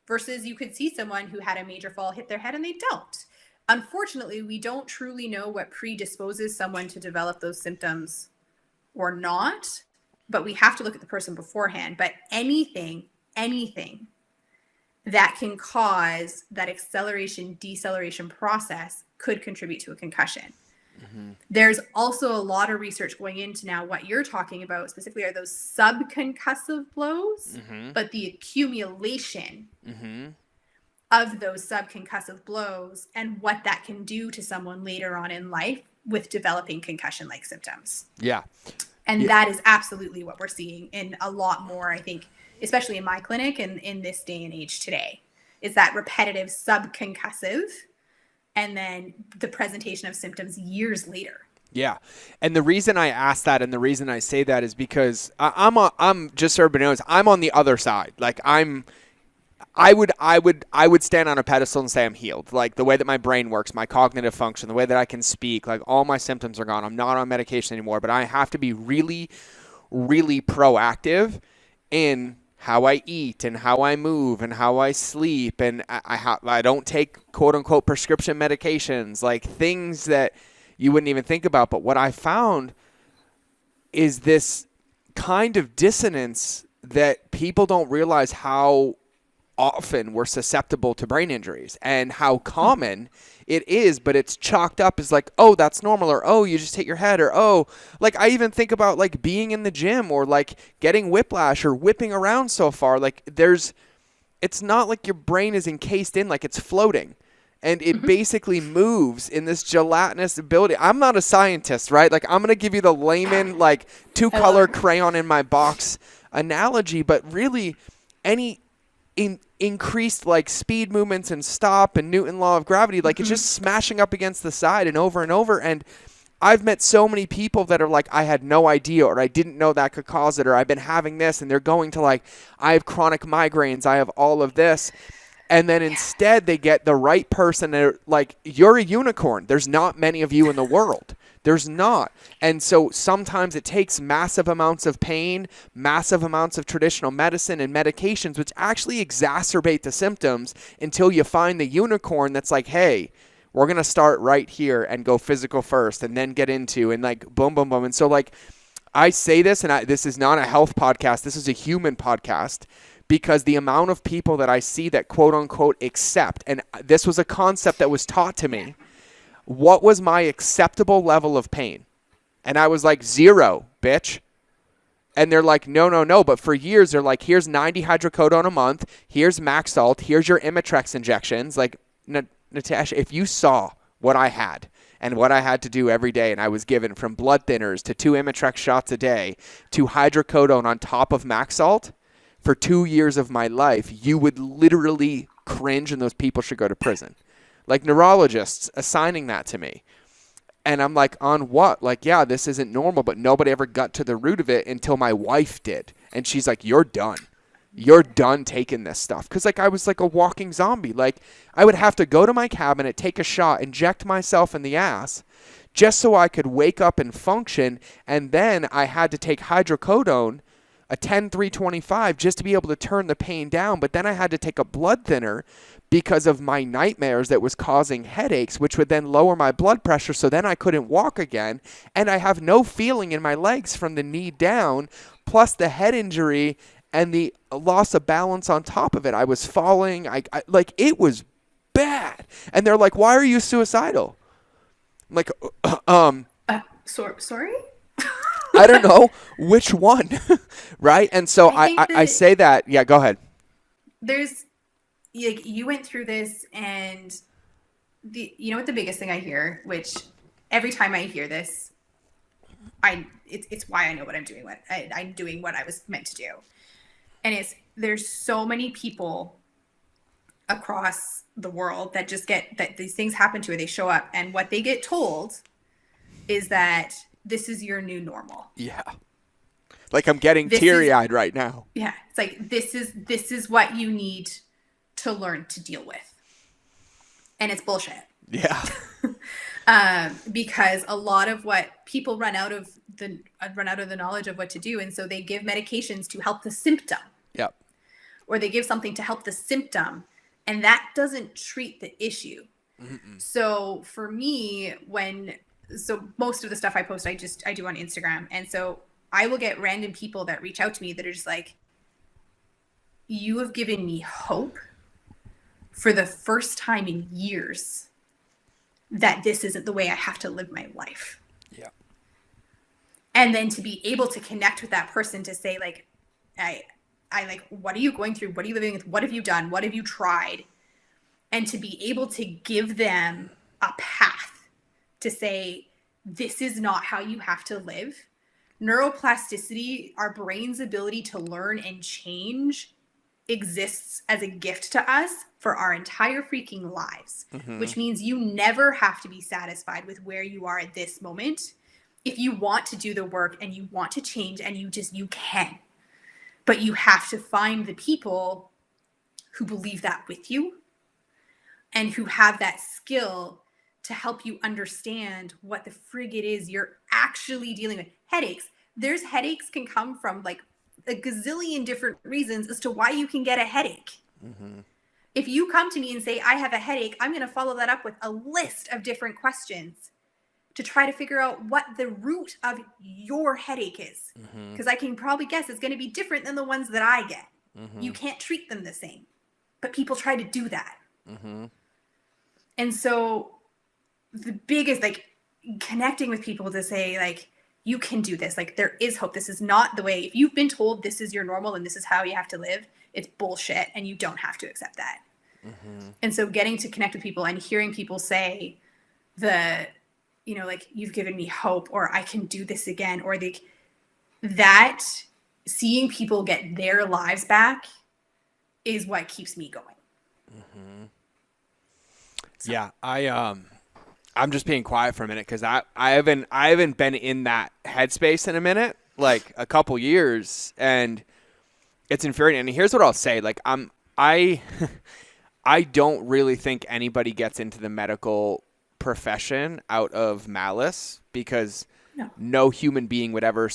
Versus you could see someone who had a major fall, hit their head, and they don't. Unfortunately, we don't truly know what predisposes someone to develop those symptoms or not, but we have to look at the person beforehand. But anything that can cause that acceleration, deceleration process could contribute to a concussion. There's also a lot of research going into now what you're talking about specifically are those subconcussive blows, but the accumulation of those subconcussive blows and what that can do to someone later on in life with developing concussion-like symptoms. Yeah. And that is absolutely what we're seeing in a lot more, I think, especially in my clinic and in this day and age today, is that repetitive subconcussive and then the presentation of symptoms years later. Yeah. And the reason I ask that and the reason I say that is because I'm just so everybody knows, I'm on the other side. Like I would stand on a pedestal and say I'm healed. Like the way that my brain works, my cognitive function, the way that I can speak, like all my symptoms are gone. I'm not on medication anymore, but I have to be really, really proactive in how I eat and how I move and how I sleep. And I don't take quote unquote prescription medications, like things that you wouldn't even think about. But what I found is this kind of dissonance that people don't realize how often we're susceptible to brain injuries and how common it is, but it's chalked up as like, oh, that's normal, or oh, you just hit your head, or oh, like I even think about like being in the gym or like getting whiplash or whipping around so far. Like it's not like your brain is encased in, like it's floating. And it basically moves in this gelatinous ability. I'm not a scientist, right? Like I'm going to give you the layman, like 2-color crayon in my box analogy, but really any increased like speed movements and stop and Newton law of gravity, like it's just smashing up against the side and over and over. And I've met so many people that are like, I had no idea, or I didn't know that could cause it, or I've been having this, and they're going to like, I have chronic migraines, I have all of this. And then instead they get the right person. They're like, you're a unicorn. There's not many of you in the world. There's not. And so sometimes it takes massive amounts of pain, massive amounts of traditional medicine and medications, which actually exacerbate the symptoms until you find the unicorn that's like, hey, we're going to start right here and go physical first and then get into and like boom, boom, boom. And so like I say this, and this is not a health podcast. This is a human podcast. Because the amount of people that I see that quote unquote accept, and this was a concept that was taught to me, what was my acceptable level of pain? And I was like, 0, bitch. And they're like, no. But for years, they're like, here's 90 hydrocodone a month. Here's Maxalt. Here's your Imitrex injections. Like, Natasha, if you saw what I had and what I had to do every day, and I was given from blood thinners to 2 Imitrex shots a day to hydrocodone on top of Maxalt, for 2 years of my life, you would literally cringe, and those people should go to prison. Like neurologists assigning that to me. And I'm like, on what? Like, yeah, this isn't normal, but nobody ever got to the root of it until my wife did. And she's like, you're done. You're done taking this stuff. Because like I was like a walking zombie. Like I would have to go to my cabinet, take a shot, inject myself in the ass just so I could wake up and function. And then I had to take hydrocodone, a 10-325, just to be able to turn the pain down. But then I had to take a blood thinner because of my nightmares that was causing headaches, which would then lower my blood pressure. So then I couldn't walk again. And I have no feeling in my legs from the knee down, plus the head injury and the loss of balance on top of it. I was falling. I like, it was bad. And they're like, why are you suicidal? I'm like, Sorry? I don't know which one, right? And so I say that. Yeah, go ahead. There's, like, you went through this, and you know what the biggest thing I hear, which every time I hear this, it's why I know what I'm doing. I'm doing what I was meant to do, and there's so many people across the world that just get that these things happen to, or they show up, and what they get told is that this is your new normal. Yeah. Like I'm getting teary-eyed right now. Yeah. It's like, this is what you need to learn to deal with. And it's bullshit. Yeah. Because a lot of what people run out of the knowledge of what to do. And so they give medications to help the symptom. Yep. Or they give something to help the symptom. And that doesn't treat the issue. Mm-mm. So for me, so most of the stuff I post, I do on Instagram. And so I will get random people that reach out to me that are just like, you have given me hope for the first time in years that this isn't the way I have to live my life. Yeah. And then to be able to connect with that person to say like, I like, what are you going through? What are you living with? What have you done? What have you tried? And to be able to give them a path to say, this is not how you have to live. Neuroplasticity, our brain's ability to learn and change, exists as a gift to us for our entire freaking lives, which means you never have to be satisfied with where you are at this moment. If you want to do the work and you want to change, and you can, but you have to find the people who believe that with you and who have that skill to help you understand what the frig it is you're actually dealing with. Headaches. There's headaches can come from like a gazillion different reasons as to why you can get a headache. If you come to me and say, I have a headache, I'm going to follow that up with a list of different questions to try to figure out what the root of your headache is. Because I can probably guess it's going to be different than the ones that I get. You can't treat them the same. But people try to do that. And so the biggest, like, connecting with people to say, like, you can do this. Like, there is hope. This is not the way. If you've been told this is your normal and this is how you have to live, it's bullshit, and you don't have to accept that. And so getting to connect with people and hearing people say like, you've given me hope, or I can do this again, or that seeing people get their lives back is what keeps me going. So. Yeah, I'm just being quiet for a minute because I haven't been in that headspace in a minute, like a couple years, and it's infuriating. And here's what I'll say: like I don't really think anybody gets into the medical profession out of malice, because no human being would ever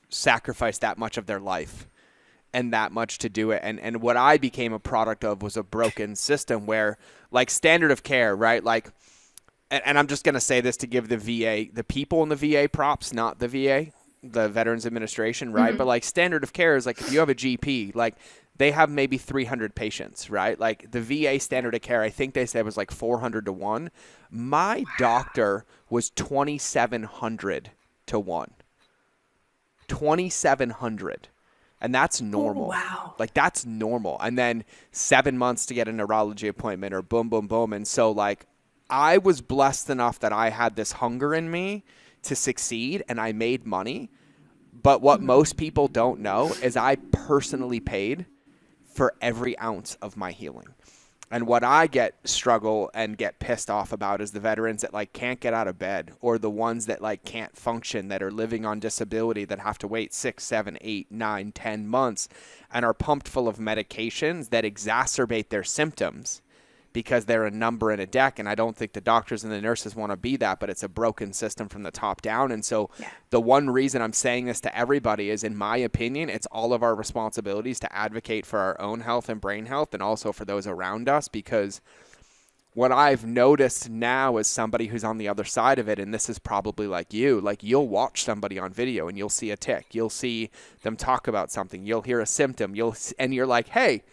sacrifice that much of their life and that much to do it. And what I became a product of was a broken system where, like, standard of care, right? Like, and I'm just going to say this to give the people in the VA props, not the VA, the Veterans Administration, right? But like, standard of care is like, if you have a GP, like, they have maybe 300 patients, right? Like, the VA standard of care, I think they said was like 400 to 1. My doctor was 2,700 to 1. 2,700. And that's normal. Oh, wow. Like, that's normal. And then 7 months to get a neurology appointment, or boom, boom, boom. And so, like, I was blessed enough that I had this hunger in me to succeed, and I made money. But what most people don't know is I personally paid for every ounce of my healing. And what I struggle and get pissed off about is the veterans that, like, can't get out of bed, or the ones that, like, can't function, that are living on disability, that have to wait 6, 7, 8, 9, 10 months and are pumped full of medications that exacerbate their symptoms because they're a number in a deck. And I don't think the doctors and the nurses want to be that, but it's a broken system from the top down. And so the one reason I'm saying this to everybody is, in my opinion, it's all of our responsibilities to advocate for our own health and brain health, and also for those around us. Because what I've noticed now as somebody who's on the other side of it, and this is probably like you, like, you'll watch somebody on video and you'll see a tick, you'll see them talk about something, you'll hear a symptom, and you're like, hey,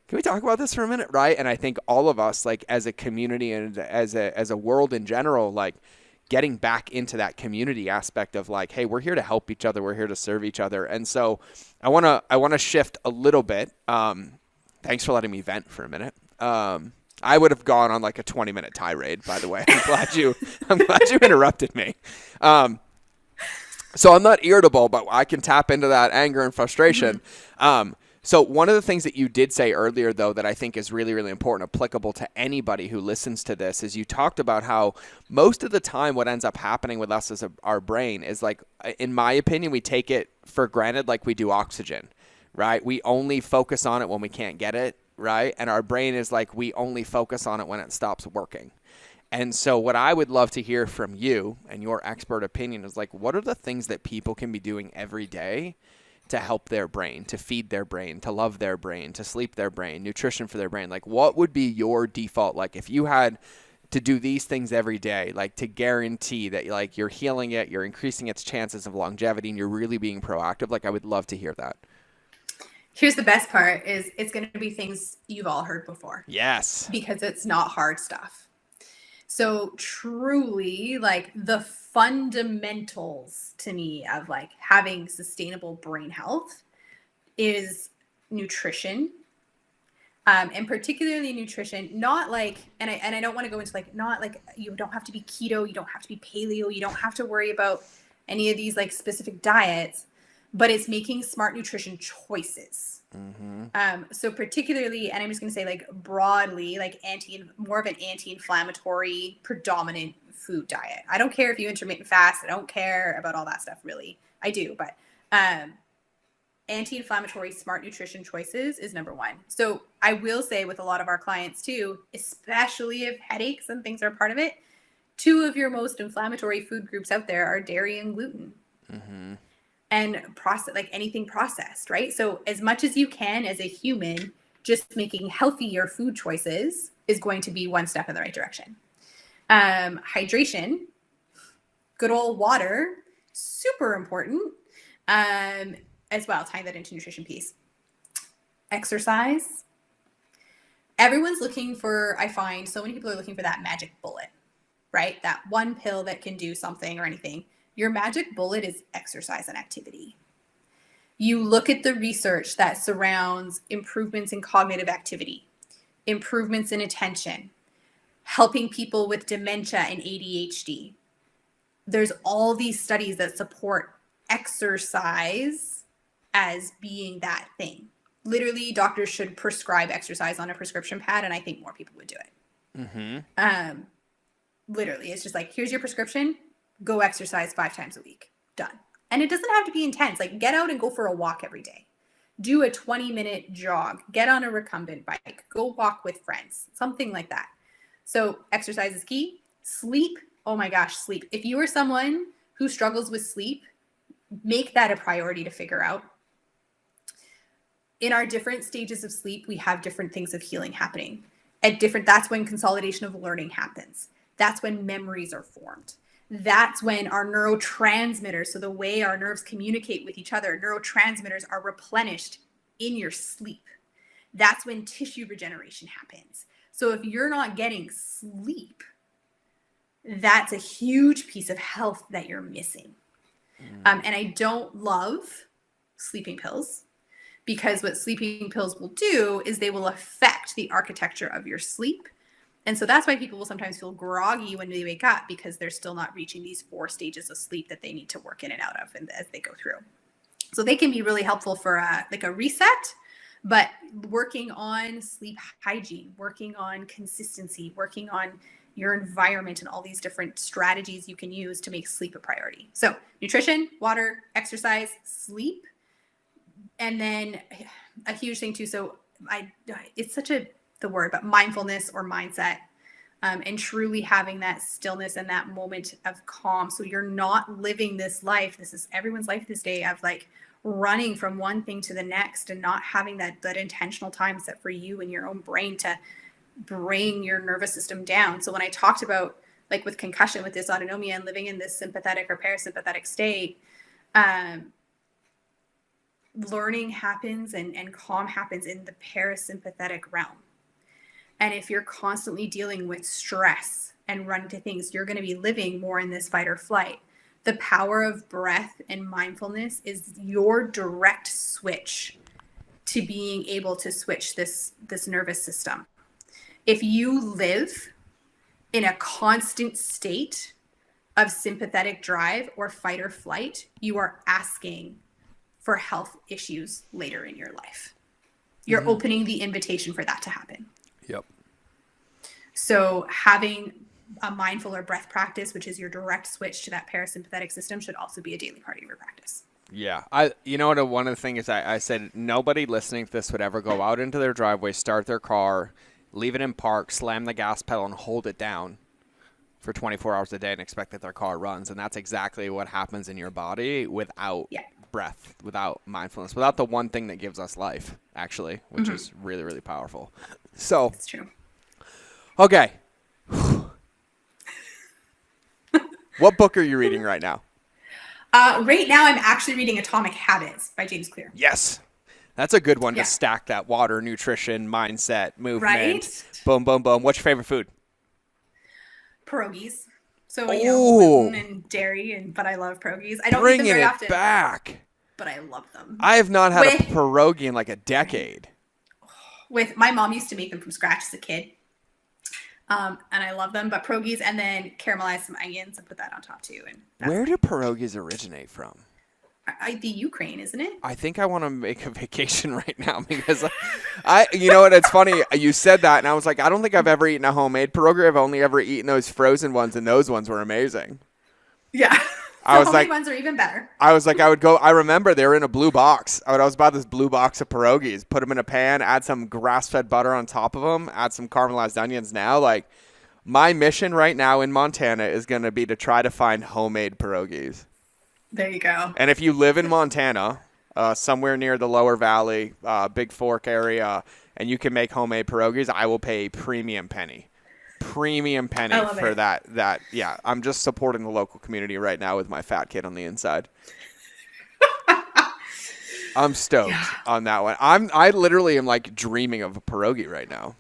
can we talk about this for a minute, right? And I think all of us, like, as a community and as a world in general, like, getting back into that community aspect of, like, hey, we're here to help each other, we're here to serve each other. And so I wanna shift a little bit. Thanks for letting me vent for a minute. I would have gone on like a 20-minute tirade, by the way. I'm glad you interrupted me. So I'm not irritable, but I can tap into that anger and frustration. So one of the things that you did say earlier, though, that I think is really, really important, applicable to anybody who listens to this, is you talked about how most of the time what ends up happening with us as our brain is, like, in my opinion, we take it for granted like we do oxygen, right? We only focus on it when we can't get it, right? And our brain is like, we only focus on it when it stops working. And so what I would love to hear from you and your expert opinion is, like, what are the things that people can be doing every day to help their brain, to feed their brain, to love their brain, to sleep their brain, nutrition for their brain? Like, what would be your default? Like, if you had to do these things every day, like, to guarantee that, like, you're healing it, you're increasing its chances of longevity, and you're really being proactive, like, I would love to hear that. Here's the best part is it's going to be things you've all heard before. Yes. Because it's not hard stuff. So truly, like, the fundamentals to me of, like, having sustainable brain health is nutrition, And particularly nutrition, not like, and I don't want to go into like, not like you don't have to be keto, you don't have to be paleo, you don't have to worry about any of these like specific diets, but it's making smart nutrition choices. So particularly, and I'm just going to say like broadly, like more of an anti-inflammatory predominant food diet. I don't care if you intermittent fast. I don't care about all that stuff really. I do, but anti-inflammatory smart nutrition choices is number one. So I will say with a lot of our clients too, especially if headaches and things are part of it, two of your most inflammatory food groups out there are dairy and gluten. And like anything processed, right? So as much as you can as a human, just making healthier food choices is going to be one step in the right direction. Hydration, good old water, super important. As well, tying that into nutrition piece. Exercise. Everyone's looking for, I find so many people are looking for that magic bullet, right? That one pill that can do something or anything. Your magic bullet is exercise and activity. You look at the research that surrounds improvements in cognitive activity, improvements in attention, helping people with dementia and ADHD. There's all these studies that support exercise as being that thing. Literally, doctors should prescribe exercise on a prescription pad, and I think more people would do it. Literally, it's just like, here's your prescription. Go exercise 5 times a week. Done. And it doesn't have to be intense. Like, get out and go for a walk every day. Do a 20-minute jog. Get on a recumbent bike. Go walk with friends. Something like that. So exercise is key. Sleep. Oh my gosh, sleep. If you are someone who struggles with sleep, make that a priority to figure out. In our different stages of sleep, we have different things of healing happening. That's when consolidation of learning happens. That's when memories are formed. That's when our neurotransmitters, so the way our nerves communicate with each other, neurotransmitters are replenished in your sleep. That's when tissue regeneration happens. So if you're not getting sleep, that's a huge piece of health that you're missing. And I don't love sleeping pills, because what sleeping pills will do is they will affect the architecture of your sleep. And so that's why people will sometimes feel groggy when they wake up, because they're still not reaching these 4 stages of sleep that they need to work in and out of, and as they go through. So they can be really helpful for like a reset, but working on sleep hygiene, working on consistency, working on your environment, and all these different strategies you can use to make sleep a priority. So nutrition, water, exercise, sleep. And then a huge thing too. So it's such the word, but mindfulness or mindset, and truly having that stillness and that moment of calm. So you're not living this life. This is everyone's life this day of like running from one thing to the next, and not having that intentional time set for you and your own brain to bring your nervous system down. So when I talked about like with concussion, with dysautonomia, and living in this sympathetic or parasympathetic state, learning happens and calm happens in the parasympathetic realm. And if you're constantly dealing with stress and running to things, you're going to be living more in this fight or flight. The power of breath and mindfulness is your direct switch to being able to switch this nervous system. If you live in a constant state of sympathetic drive or fight or flight, you are asking for health issues later in your life. You're opening the invitation for that to happen. Yep. So having a mindful or breath practice, which is your direct switch to that parasympathetic system, should also be a daily part of your practice. Yeah. You know what, one of the things I said, nobody listening to this would ever go out into their driveway, start their car, leave it in park, slam the gas pedal, and hold it down for 24 hours a day and expect that their car runs. And that's exactly what happens in your body without breath, without mindfulness, without the one thing that gives us life, actually, which is really, really powerful. So it's true. Okay. What book are you reading right now? Right now, I'm actually reading Atomic Habits by James Clear. Yes. That's a good one to stack that water, nutrition, mindset, movement. Right? Boom, boom, boom. What's your favorite food? Pierogies. So, gluten and dairy, but I love pierogies. I don't eat them very often. Bring it back. But I love them. I have not had a pierogi in like a decade. with my mom used to make them from scratch as a kid. And I love them, but pierogies, and then caramelize some onions and put that on top too. And Where do pierogies originate from? the Ukraine, isn't it? I think I want to make a vacation right now because you know what? It's funny. You said that, and I was like, I don't think I've ever eaten a homemade pierogi. I've only ever eaten those frozen ones, and those ones were amazing. Yeah. I was homemade like, ones are even better. I was like, I would go. I remember they were in a blue box. I was about this blue box of pierogies. Put them in a pan, add some grass-fed butter on top of them, add some caramelized onions. Now, like, my mission right now in Montana is going to be to try to find homemade pierogies. There you go. And if you live in Montana, somewhere near the Lower Valley, Big Fork area, and you can make homemade pierogies, I will pay a premium penny for that. Yeah, I'm just supporting the local community right now with my fat kid on the inside. I'm stoked on that one. I literally am like dreaming of a pierogi right now.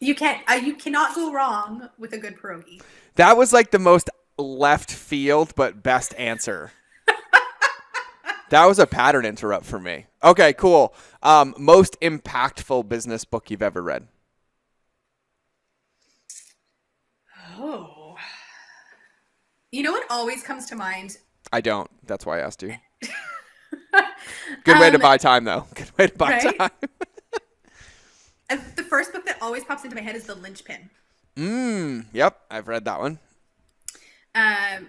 You cannot go wrong with a good pierogi. That was like the most left field but best answer. That was a pattern interrupt for me. Okay, cool. Most impactful business book you've ever read? Oh. You know what always comes to mind? I don't. That's why I asked you. Good way to buy time, though. Good way to buy time. The first book that always pops into my head is The Linchpin. Yep, I've read that one. Yeah,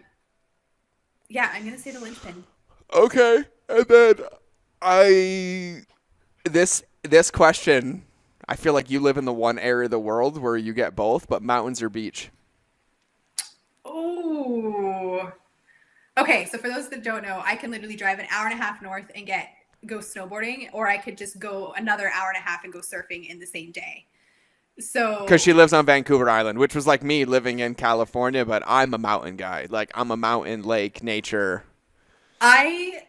I'm gonna say The Linchpin. Okay, and then this question, I feel like you live in the one area of the world where you get both, but mountains or beach? Oh. Okay, so for those that don't know, I can literally drive an hour and a half north and go snowboarding, or I could just go another hour and a half and go surfing in the same day. So because she lives on Vancouver Island, which was like me living in California, but I'm a mountain guy. Like, I'm a mountain, lake, nature. I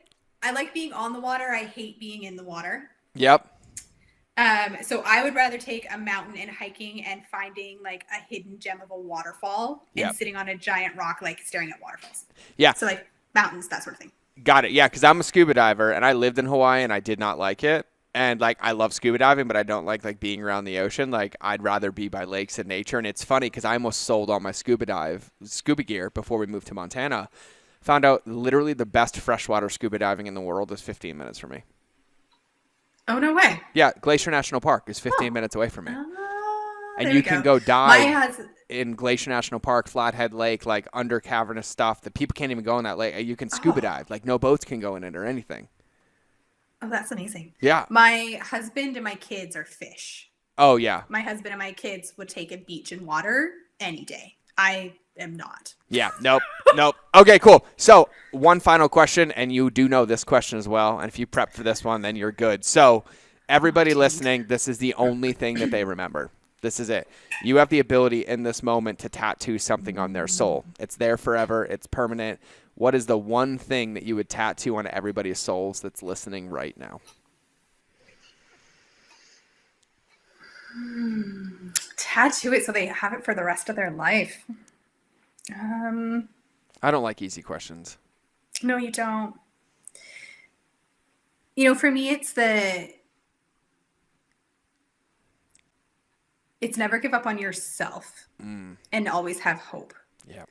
like being on the water. I hate being in the water. Yep. So I would rather take a mountain and hiking and finding like a hidden gem of a waterfall and sitting on a giant rock, like staring at waterfalls. Yeah. So like mountains, that sort of thing. Got it. Yeah, because I'm a scuba diver and I lived in Hawaii and I did not like it. And like, I love scuba diving, but I don't like being around the ocean. Like, I'd rather be by lakes and nature. And it's funny because I almost sold all my scuba gear before we moved to Montana. Found out literally the best freshwater scuba diving in the world is 15 minutes from me. Oh, no way. Yeah, Glacier National Park is 15 minutes away from me. And you can go dive in Glacier National Park, Flathead Lake, like under cavernous stuff that people can't even go in that lake. You can scuba dive. Like, no boats can go in it or anything. Oh, that's amazing. Yeah. My husband and my kids are fish. Oh, yeah. My husband and my kids would take a beach and water any day. I am not. Yeah. Nope. Okay, cool. So one final question, and you do know this question as well. And if you prep for this one, then you're good. So everybody listening, this is the only thing that they remember. This is it. You have the ability in this moment to tattoo something on their soul. It's there forever. It's permanent. What is the one thing that you would tattoo on everybody's souls that's listening right now? Tattoo it so they have it for the rest of their life. I don't like easy questions. No, you don't. You know, for me, it's never give up on yourself and always have hope. Yeah.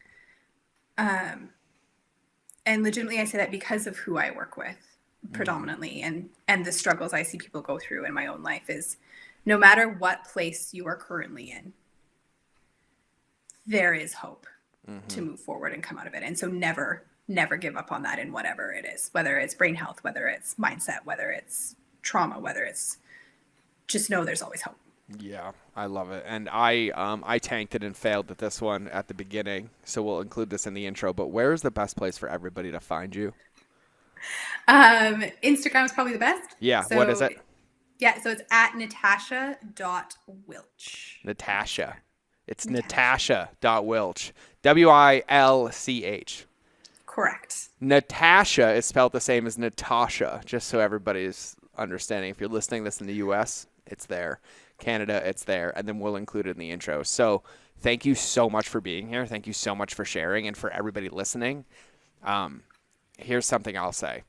And legitimately, I say that because of who I work with predominantly and the struggles I see people go through in my own life is no matter what place you are currently in, there is hope to move forward and come out of it. And so never give up on that in whatever it is, whether it's brain health, whether it's mindset, whether it's trauma, whether it's just know there's always hope. Yeah, I love it. And I tanked it and failed at this one at the beginning, so we'll include this in the intro. But where is the best place for everybody to find you? Instagram is probably the best. Yeah, so, what is it? Yeah, so it's at natasha.wilch. Natasha. It's natasha.wilch. Wilch. Correct. Natasha is spelled the same as Natasha, just so everybody's understanding. If you're listening to this in the U.S., it's there. Canada, it's there. And then we'll include it in the intro. So thank you so much for being here. Thank you so much for sharing. And for everybody listening, here's something I'll say.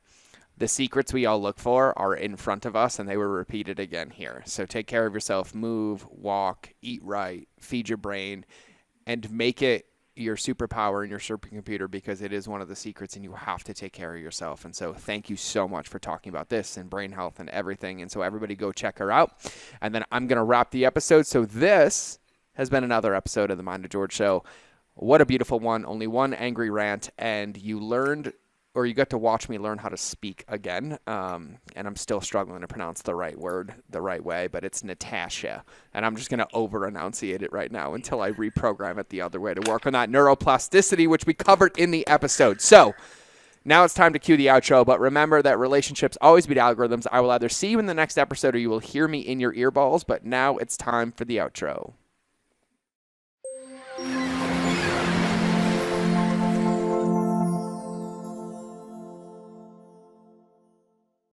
the secrets we all look for are in front of us, and they were repeated again here. So take care of yourself, move, walk, eat right, feed your brain, and make it your superpower and your supercomputer, because it is one of the secrets, and you have to take care of yourself. And so thank you so much for talking about this and brain health and everything. And so everybody go check her out. And then I'm going to wrap the episode. So this has been another episode of the Mind of George Show. What a beautiful one. Only one angry rant, and you learned, or you got to watch me learn how to speak again. And I'm still struggling to pronounce the right word the right way, but it's Natasha. And I'm just going to over-enunciate it right now until I reprogram it the other way to work on that neuroplasticity, which we covered in the episode. So now it's time to cue the outro. But remember that relationships always beat algorithms. I will either see you in the next episode or you will hear me in your earballs. But now it's time for the outro.